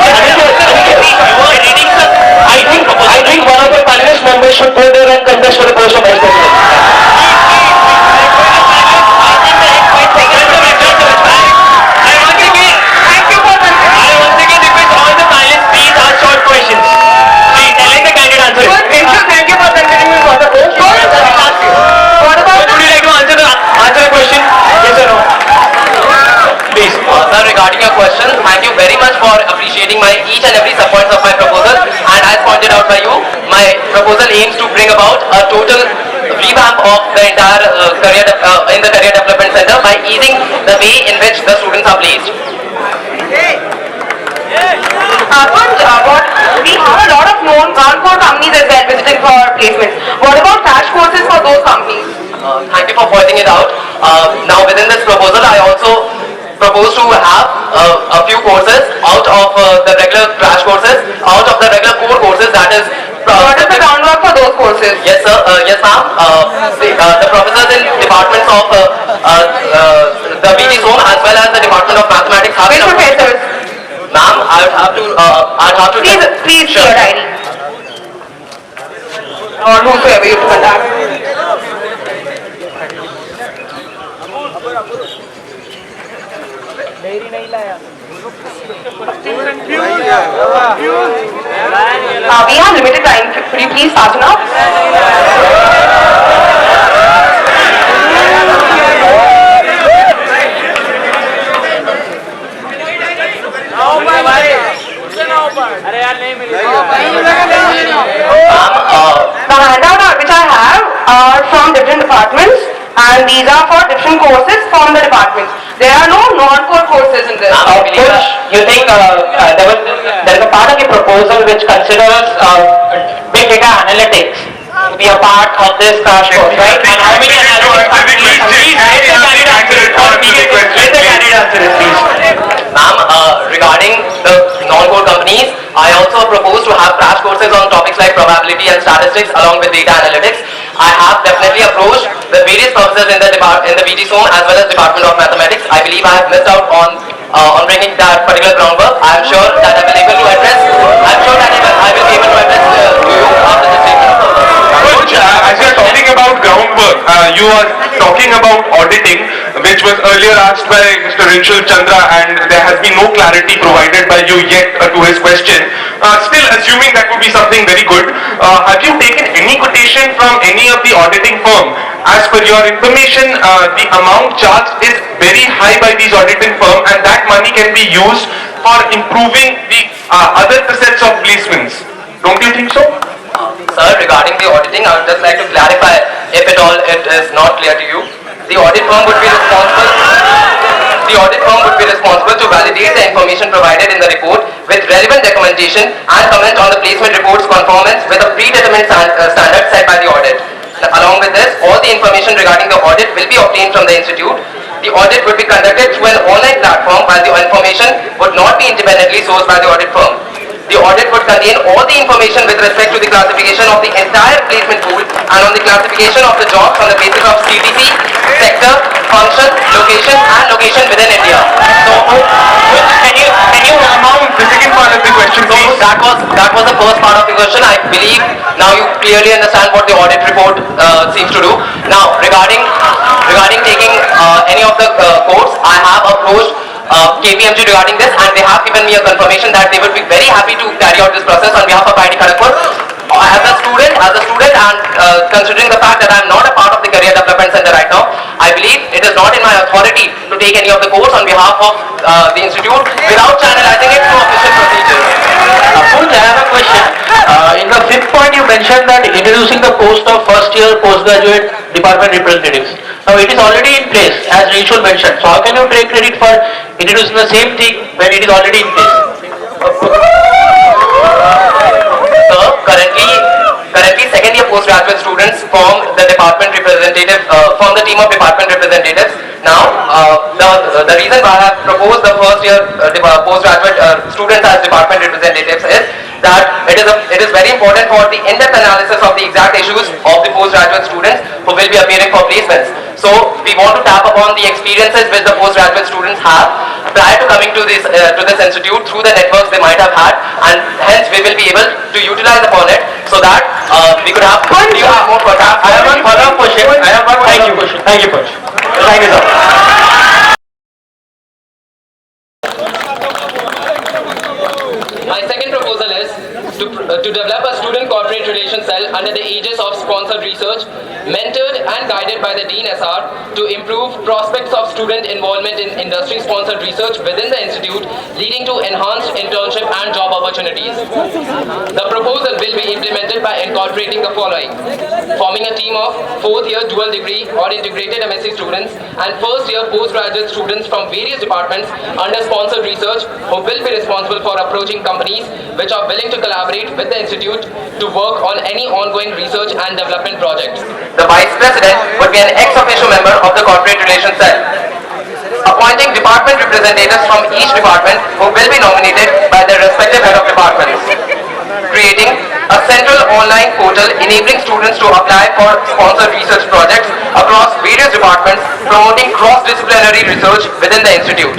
I think one of the panelist members should go there and contest for the post of vice president. Thank you for the I once again request all the panelists, please ask short questions. Please, and let the candidate answer it. Thank you for considering me for the post. What about Would you like to answer the question? Yes or no? Please. Sir, regarding your question, thank you very much for appreciating each and every sub-points of my proposal. And as pointed out by you, my proposal aims to bring about a total revamp of the entire career development center by easing the way in which the students are placed. We have a lot of non-core companies as well visiting for placements. What about crash courses for those companies? Thank you for pointing it out. Now within this proposal, I also propose to have a few courses out of the regular crash courses, out of the regular core courses, that is... What is the groundwork for those courses? Yes, sir. Yes, ma'am. The professors in departments of the BT Zone as well as the Department of Mathematics have Which been... professors? Ma'am, I'd have to... Please, Sure. your ID. Or whosoever you contact. We have limited time. Could you please fasten up? The handout which I have are from different departments, and these are for different courses from the departments. There are no non-core courses in this. Push, you think there is a part of your proposal which considers big data analytics to be a part of this crash course, right? And how many analytics companies? Please let the candidate answer it. Let the candidate answer it, please. Ma'am, regarding the non-core companies, I also propose to have crash courses on topics like probability and statistics along with data analytics. I have definitely approached the various professors in the BT Zone as well as Department of Mathematics. I believe I have missed out on bringing that particular groundwork. I am sure that I will be able to address. I am sure that I will be able to address to you after the statement. As you are talking about groundwork, you are talking about auditing, which was earlier asked by Mr. Rinshul Chandra, and there has been no clarity provided by you yet to his question. Still, assuming that would be something very good, have you taken any quotation from any of the auditing firm? As per your information, the amount charged is very high by these auditing firm, and that money can be used for improving the other facets of placements. Don't you think so? Sir, regarding the auditing, I would just like to clarify, if at all it is not clear to you, the audit firm would be responsible. The audit firm would be responsible to validate the information provided in the report with relevant documentation and comment on the placement report's conformance with the predetermined standard set by the audit. Along with this, all the information regarding the audit will be obtained from the institute. The audit would be conducted through an online platform, while the information would not be independently sourced by the audit firm. The audit would contain all the information with respect to the classification of the entire placement pool and on the classification of the jobs on the basis of CTC, sector, function, location within India. So, Can you amount the second part of the question, please? that was the first part of the question. I believe now you clearly understand what the audit report seems to do. Now, regarding taking any of the courts, I have approached KPMG regarding this, and they have given me a confirmation that they would be very happy to carry out this process on behalf of IIT Kharagpur. As a student, and considering the fact that I am not a part of the Career Development Center right now, I believe it is not in my authority to take any of the course on behalf of the institute without channelizing it through official procedures. Punj, I have a question. In the fifth point, you mentioned that introducing the post of first year postgraduate department representatives. Now it is already in place, as Rishul mentioned. So how can you take credit for introducing the same thing when it is already in place? So currently second year postgraduate students form the department representative, form the team of department representatives. Now, the reason why I have proposed the first year postgraduate students as department representatives is that it is very important for the in-depth analysis of the exact issues of the postgraduate students who will be appearing for placements. So we want to tap upon the experiences which the postgraduate students have prior to coming to this institute through the networks they might have had, and hence we will be able to utilize upon it so that we could have more contact. I have one follow-up question. Thank you, Punj. Thank you, sir. My second proposal is to develop a student corporate relations cell under the aegis of sponsored research, mentored and guided by the Dean SR to improve prospects of student involvement in industry-sponsored research within the institute, leading to enhanced internship and job opportunities. The proposal will be implemented by incorporating the following: forming a team of fourth-year dual degree or integrated MSc students and first-year postgraduate students from various departments under sponsored research who will be responsible for approaching companies which are willing to collaborate with the institute to work on any ongoing research and development projects. The Vice President would be an ex-officio member of the Corporate Relations Cell. Appointing department representatives from each department who will be nominated by their respective head of departments. Creating a central online portal enabling students to apply for sponsored research projects across various departments, promoting cross-disciplinary research within the institute.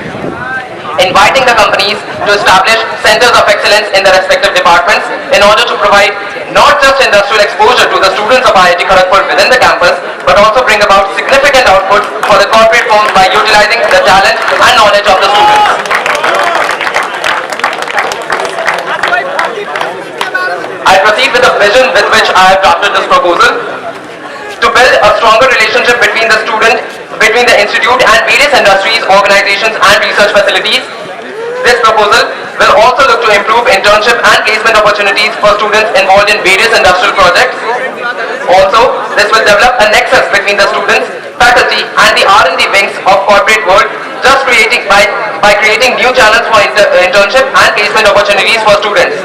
Inviting the companies to establish centers of excellence in the respective departments in order to provide not just industrial exposure to the students of IIT Kharagpur within the campus, but also bring about significant output for the corporate firms by utilizing the talent and knowledge of the students. I proceed with the vision with which I have drafted this proposal: to build a stronger relationship between the institute and various industries, organizations and research facilities. This proposal will also look to improve internship and placement opportunities for students involved in various industrial projects. Also, this will develop a nexus between the students, faculty and the R&D wings of corporate world, just by creating new channels for internship and placement opportunities for students.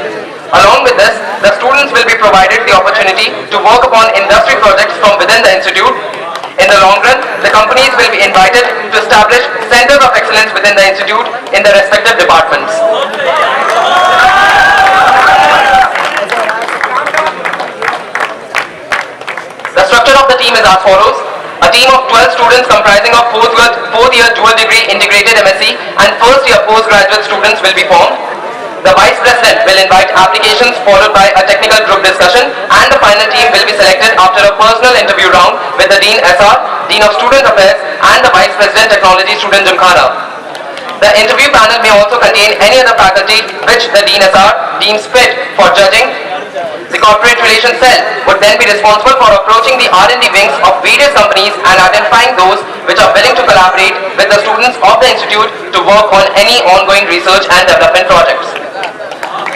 Along with this, the students will be provided the opportunity to work upon industry projects from within the institute. In the long run, the companies will be invited to establish centers of excellence within the institute in the respective departments. The structure of the team is as follows: a team of 12 students comprising of fourth-year dual degree integrated MSc and first-year postgraduate students will be formed. The Vice President will invite applications followed by a technical group discussion, and the final team will be selected after a personal interview round with the Dean SR, Dean of Student Affairs and the Vice President Technology Student Gymkhana. The interview panel may also contain any other faculty which the Dean SR deems fit for judging. The Corporate Relations Cell would then be responsible for approaching the R&D wings of various companies and identifying those which are willing to collaborate with the students of the institute to work on any ongoing research and development projects.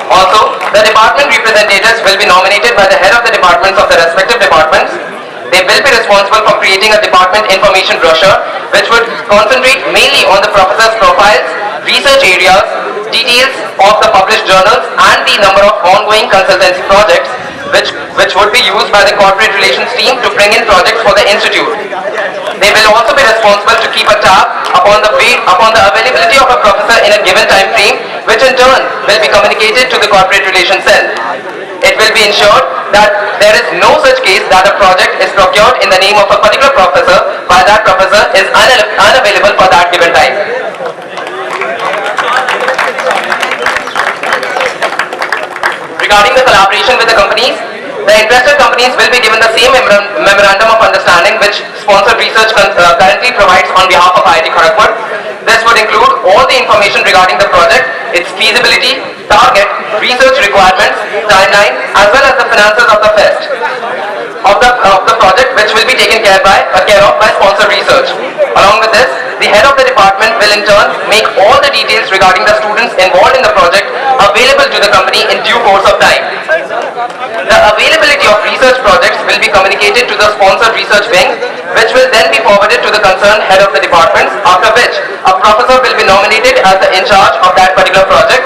Also, the The department representatives will be nominated by the head of the departments of the respective departments. They will be responsible for creating a department information brochure which would concentrate mainly on the professors' profiles, research areas, details of the published journals and the number of ongoing consultancy projects which would be used by the corporate relations team to bring in projects for the institute. They will also be responsible to keep a tab upon the availability of a professor in a given time frame, which in turn will be communicated to the corporate relations cell. It will be ensured that there is no such case that a project is procured in the name of a particular professor while that professor is unavailable for that given time. Regarding the collaboration with the companies, the interested companies will be given the same memorandum of understanding which Sponsored Research currently provides on behalf of IIT Kharagpur. This would include all the information regarding the project, its feasibility, target, research requirements, timeline, as well as the finances of the fest of the project, which will be taken care of by Sponsored Research. Along with this, the head of the department will in turn make all the details regarding the students involved in the project available to the company in due course of time. The availability of research projects will be communicated to the Sponsored Research wing, which will then be forwarded to the concerned head of the departments, after which a professor will be nominated as the in charge of that particular project.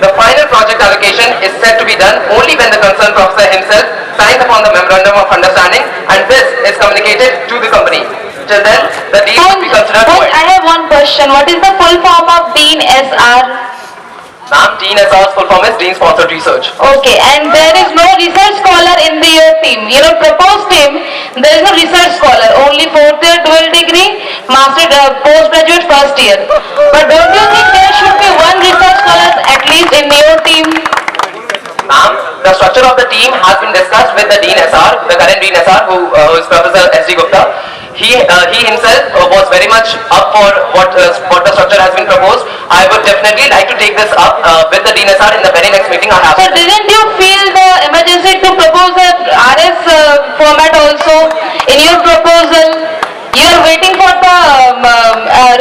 The final project allocation is said to be done only when the concerned professor himself signs upon the memorandum of understanding, and this is communicated to the company. Till then, the deal will be considered void. I have one question. What is the full form of Dean SR? Ma'am, Dean SR's full form is Dean Sponsored Research. Okay, and there is no research scholar in your team. Your proposed team, there is no research scholar. Only 4th year dual degree, master, postgraduate first year. But don't you think there should be one research scholar at least in your team? Ma'am, the structure of the team has been discussed with the Dean SR, the current Dean SR, who is Professor S.D. Gupta. He himself was very much up for what the structure has been proposed. I would definitely like to take this up with the Dean SR in the very next meeting I have. So didn't you feel the emergency to propose a RS format also in your proposal? You are waiting for the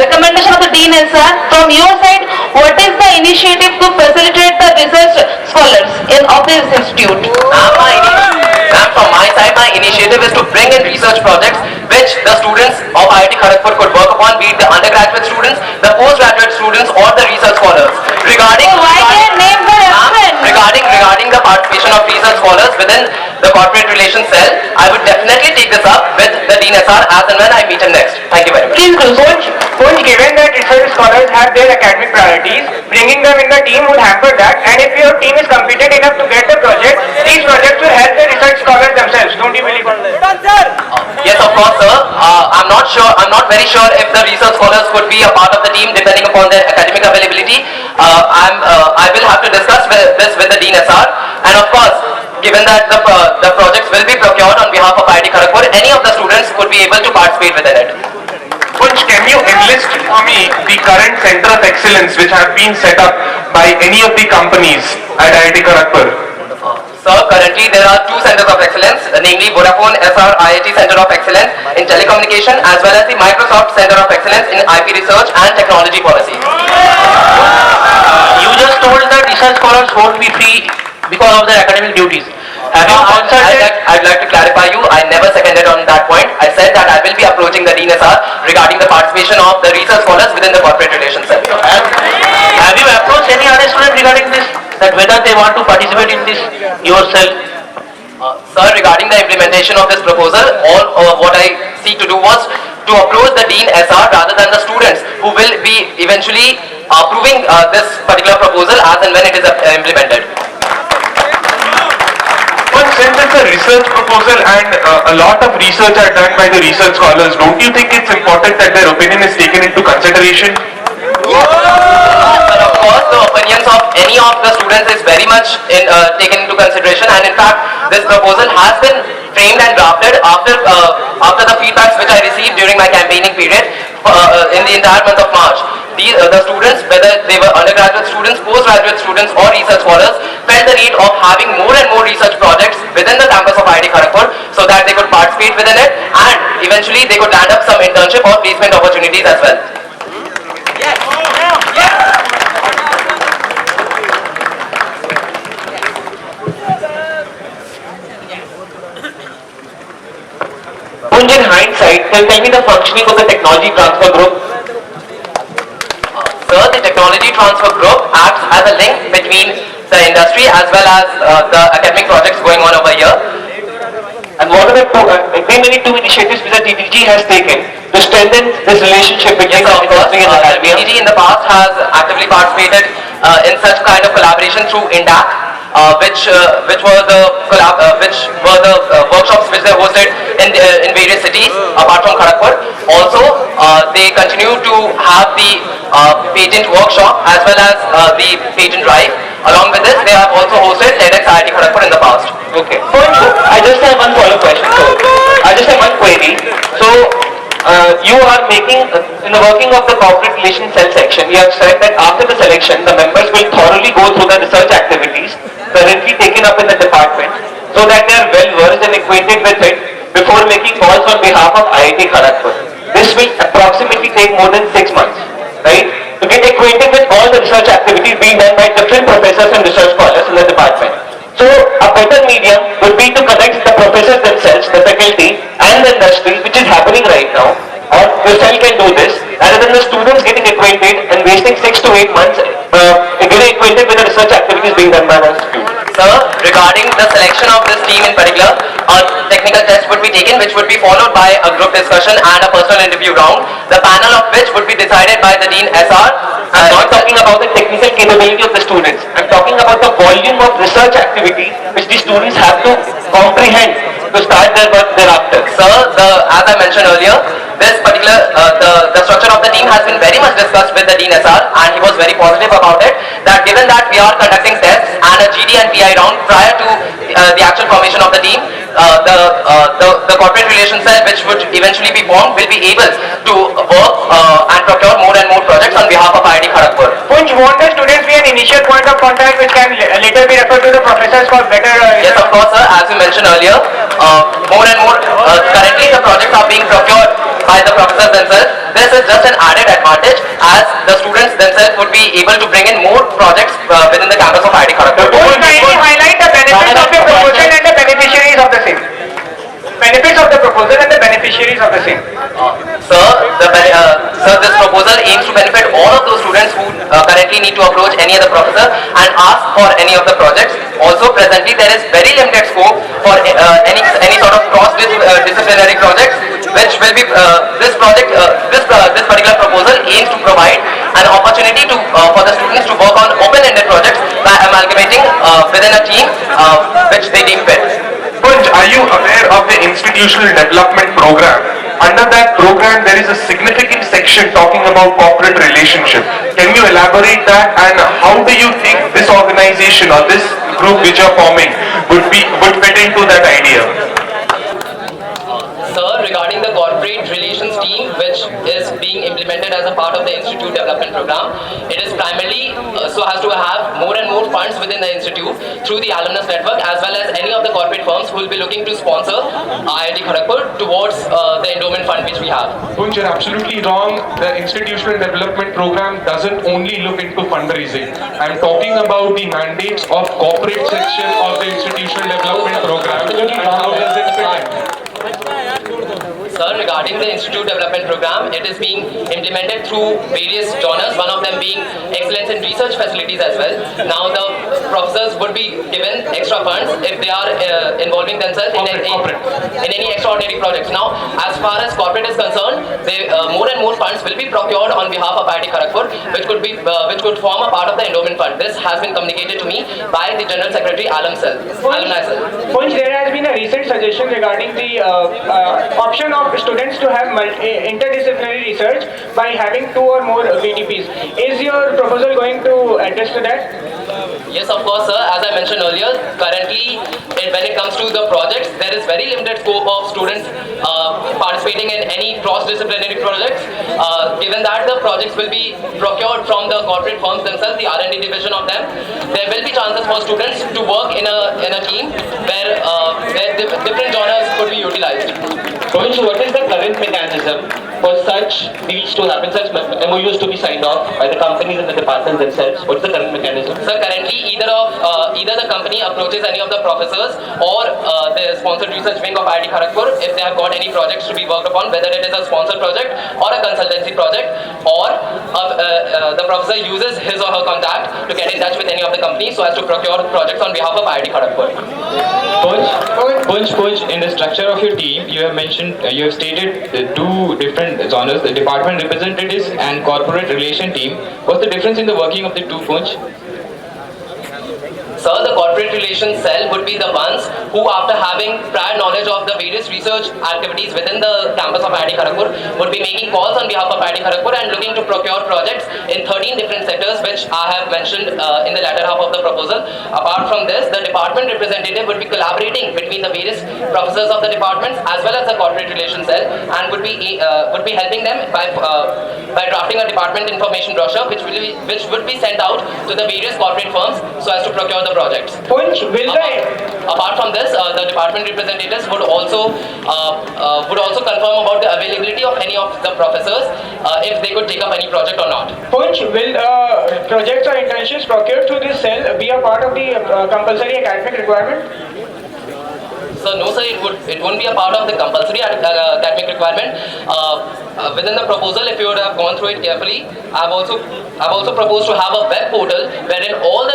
recommendation of the Dean SR. From your side, what is the initiative to facilitate the research scholars of this institute? Ma'am, from my side, my initiative is to bring in research projects which the students of IIT Kharagpur could work upon, be it the undergraduate students, the postgraduate students, or the research scholars. Regarding the participation of research scholars within the corporate relations cell, I would definitely take this up with the Dean SR as and when I meet him next. Thank you very much. Punj, given that research scholars have their academic priorities, bringing them in the team would hamper that, and if your team is competent enough to get the project, these projects will help the research scholars themselves. Don't you believe that? Yes, of course, sir. I'm not very sure if the research scholars could be a part of the team depending upon their academic availability. I will have to discuss this with the Dean SR, and of course, given that the projects will be procured on behalf of IIT Kharagpur, any of the students could be able to participate within it. Punj, can you enlist for me the current center of excellence which have been set up by any of the companies at IIT Kharagpur? Sir, currently there are two centers of excellence, namely Vodafone SR IIT Center of Excellence in Telecommunication as well as the Microsoft Center of Excellence in IP Research and Technology Policy. You just told that research scholars won't be free because of their academic duties. Have you consulted? I'd like to clarify you, I never seconded on that point. I said that I will be approaching the Dean SR regarding the participation of the research scholars within the corporate relations center. Have you approached any other student regarding this? That whether they want to participate in this yourself? Sir, regarding the implementation of this proposal, all what I seek to do was to approach the Dean SR rather than the students who will be eventually approving this particular proposal as and when it is implemented. But since it's a research proposal and a lot of research are done by the research scholars, don't you think it's important that their opinion is taken into consideration? But of course, the opinions of any of the students is very much taken into consideration, and in fact, this proposal has been framed and drafted after the feedbacks which I received during my campaigning period in the entire month of March. The students, whether they were undergraduate students, postgraduate students, or research scholars, felt the need of having more and more research projects within the campus of IIT Kharagpur so that they could participate within it, and eventually they could land up some internship or placement opportunities as well. can you tell me the functioning of the technology transfer group? Sir, the technology transfer group acts as a link between the industry as well as the academic projects going on over here. And what are the many two initiatives which the TTG has taken to strengthen this relationship between Yes, the of course. industry and The academia? BTG in the past has actively participated in such kind of collaboration through INDAC, which were the workshops which they hosted in various cities apart from Kharagpur. Also, they continue to have the patent workshop as well as the patent drive. Along with this, they have also hosted TEDx IIT Kharagpur in the past. Okay. So I just have one follow-up question. So I just have one query. So you are making in the working of the corporate relations cell section, you have said that after the selection, the members will thoroughly go through the research activities currently taken up in the department, so that they are well versed and acquainted with it before making calls on behalf of IIT Kharagpur. This will approximately take more than 6 months, right? To get acquainted with all the research activities being done by different professors and research scholars in the department. So a better medium would be to connect the professors themselves, the faculty and the industry, which is happening right now, or the cell can do this, rather than the students getting acquainted and wasting 6 to 8 months getting acquainted with the research activities being done by the institute. Sir, regarding the selection of this team in particular, a technical test would be taken which would be followed by a group discussion and a personal interview round, the panel of which would be decided by the Dean SR. I'm not talking about the technical capability of the students. I'm talking about the volume of research activity which the students have to comprehend to start their work thereafter. Sir, as I mentioned earlier, this particular, the structure of the team has been very much discussed with the Dean SR and he was very positive about it, that given that we are conducting tests and a GD and PI round prior to the actual formation of the team, the corporate relations cell which would eventually be formed will be able to work and procure more and more projects on behalf of IIT Kharagpur. Punj, won't the students be an initial point of contact which can later be referred to the professors for better... Yes, of course, sir. As you mentioned earlier, more and more, currently the projects are being procured by the professors themselves. This is just an added advantage as the students themselves would be able to bring in more projects within the campus of IIT Kharagpur. Punj, kindly highlight the benefits of the proposal and the beneficiaries of the same. Benefits of the proposal and the beneficiaries of the same. Sir, this proposal aims to benefit all of those students who currently need to approach any other professor and ask for any of the projects. Also, presently there is very limited scope for any sort of cross-disciplinary projects, which will be this particular proposal aims to provide an opportunity to for the students to work on open-ended projects by amalgamating within a team which they deem fit. Punj, are you aware of the institutional development program? Under that program, there is a significant section talking about corporate relationship. Can you elaborate that, and how do you think this organization or this group which you are forming would fit into that idea? Sir, regarding the corporate relations team which is being implemented as a part of the institute development program, it is primarily so has to have more and more funds within the institute through the alumnus network as well as any of the corporate firms who will be looking to sponsor IIT Kharagpur towards the endowment fund which we have. Punj, you're absolutely wrong. The institutional development program doesn't only look into fundraising. I'm talking about the mandates of corporate section of the institutional development program and how does it fit in. Sir, regarding the Institute Development Program, it is being implemented through various genres, one of them being excellence in research facilities as well. Now the professors would be given extra funds if they are involving themselves in any extraordinary projects. Now, as far as corporate is concerned, more and more funds will be procured on behalf of IIT Kharagpur, which could form a part of the endowment fund. This has been communicated to me by the General Secretary Alumni Cell. Punj, there has been a recent suggestion regarding the option of students to have interdisciplinary research by having 2 or more VDPs. Is your proposal going to address to that? Yes, of course, sir. As I mentioned earlier, currently, when it comes to the projects, there is very limited scope of students participating in any cross-disciplinary projects. Given that the projects will be procured from the corporate firms themselves, the R&D division of them, there will be chances for students to work in a team where different genres could be utilized. So what is the current mechanism for such deals to happen, such MOUs to be signed off by the companies and the departments themselves? What is the current mechanism? So currently, either of either the company approaches any of the professors or the sponsored research wing of IIT Kharagpur if they have got any projects to be worked upon, whether it is a sponsored project or a consultancy project, or the professor uses his or her contact to get in touch with any of the companies so as to procure projects on behalf of IIT Kharagpur. Punch, in the structure of your team, you have mentioned, you have stated two different genres, the department representatives and corporate relation team. What's the difference in the working of the two, Punch? Sir, the corporate relations cell would be the ones who, after having prior knowledge of the various research activities within the campus of IIT Kharagpur, would be making calls on behalf of IIT Kharagpur and looking to procure projects in 13 different sectors, which I have mentioned in the latter half of the proposal. Apart from this, the department representative would be collaborating between the various professors of the departments as well as the corporate relations cell, and would be helping them by drafting a department information brochure, which would be sent out to the various corporate firms so as to procure the projects. Apart from this, the department representatives would also confirm about the availability of any of the professors if they could take up any project or not. Punch, will projects or internships procured through this cell be a part of the compulsory academic requirement? So no, sir, it won't be a part of the compulsory academic requirement. Within the proposal, if you would have gone through it carefully, I've also proposed to have a web portal wherein all the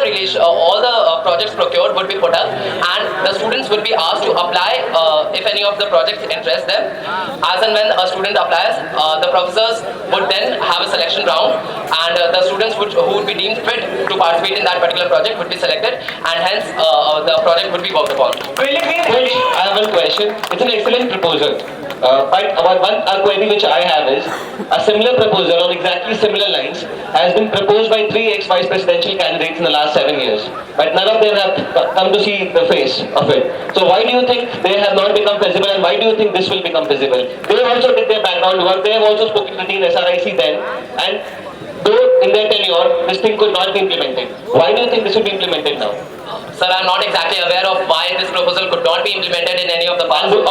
projects procured would be put up, and the students would be asked to apply if any of the projects interest them. As and when a student applies, the professors would then have a selection round, and the students who would be deemed fit to participate in that particular project would be selected, and hence the project would be worked upon. I have one question. It's an excellent proposal. But one query which I have is, a similar proposal on exactly similar lines has been proposed by 3 ex-vice presidential candidates in the last 7 years. But none of them have come to see the face of it. So why do you think they have not become visible, and why do you think this will become visible? They also did their background work. They have also spoken to the SRIC then. And though in their tenure, this thing could not be implemented. Why do you think this will be implemented now? Sir, I am not exactly aware of why this proposal could not be implemented in any of the past. Let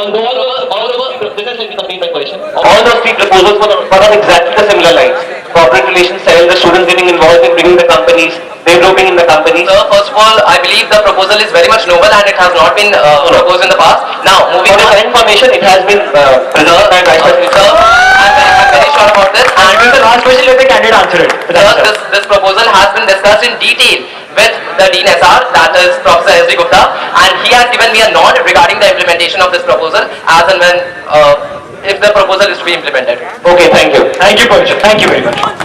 me complete my question. All those three proposals were on exactly the similar lines. Corporate relations cell, the students getting involved in bringing the companies, developing in the companies. Sir, first of all, I believe the proposal is very much novel and it has not been proposed in the past. Now, moving For on. the information, it has been preserved and Vice President. Sir, I'm very sure about this. And The last question, let the candidate answer it. sir, this proposal has been discussed in detail with the Dean SR, that is Professor S.D. Gupta, and he has given me a nod regarding the implementation of this proposal as and when if the proposal is to be implemented. Okay, thank you. Thank you, Punch. Thank you very much.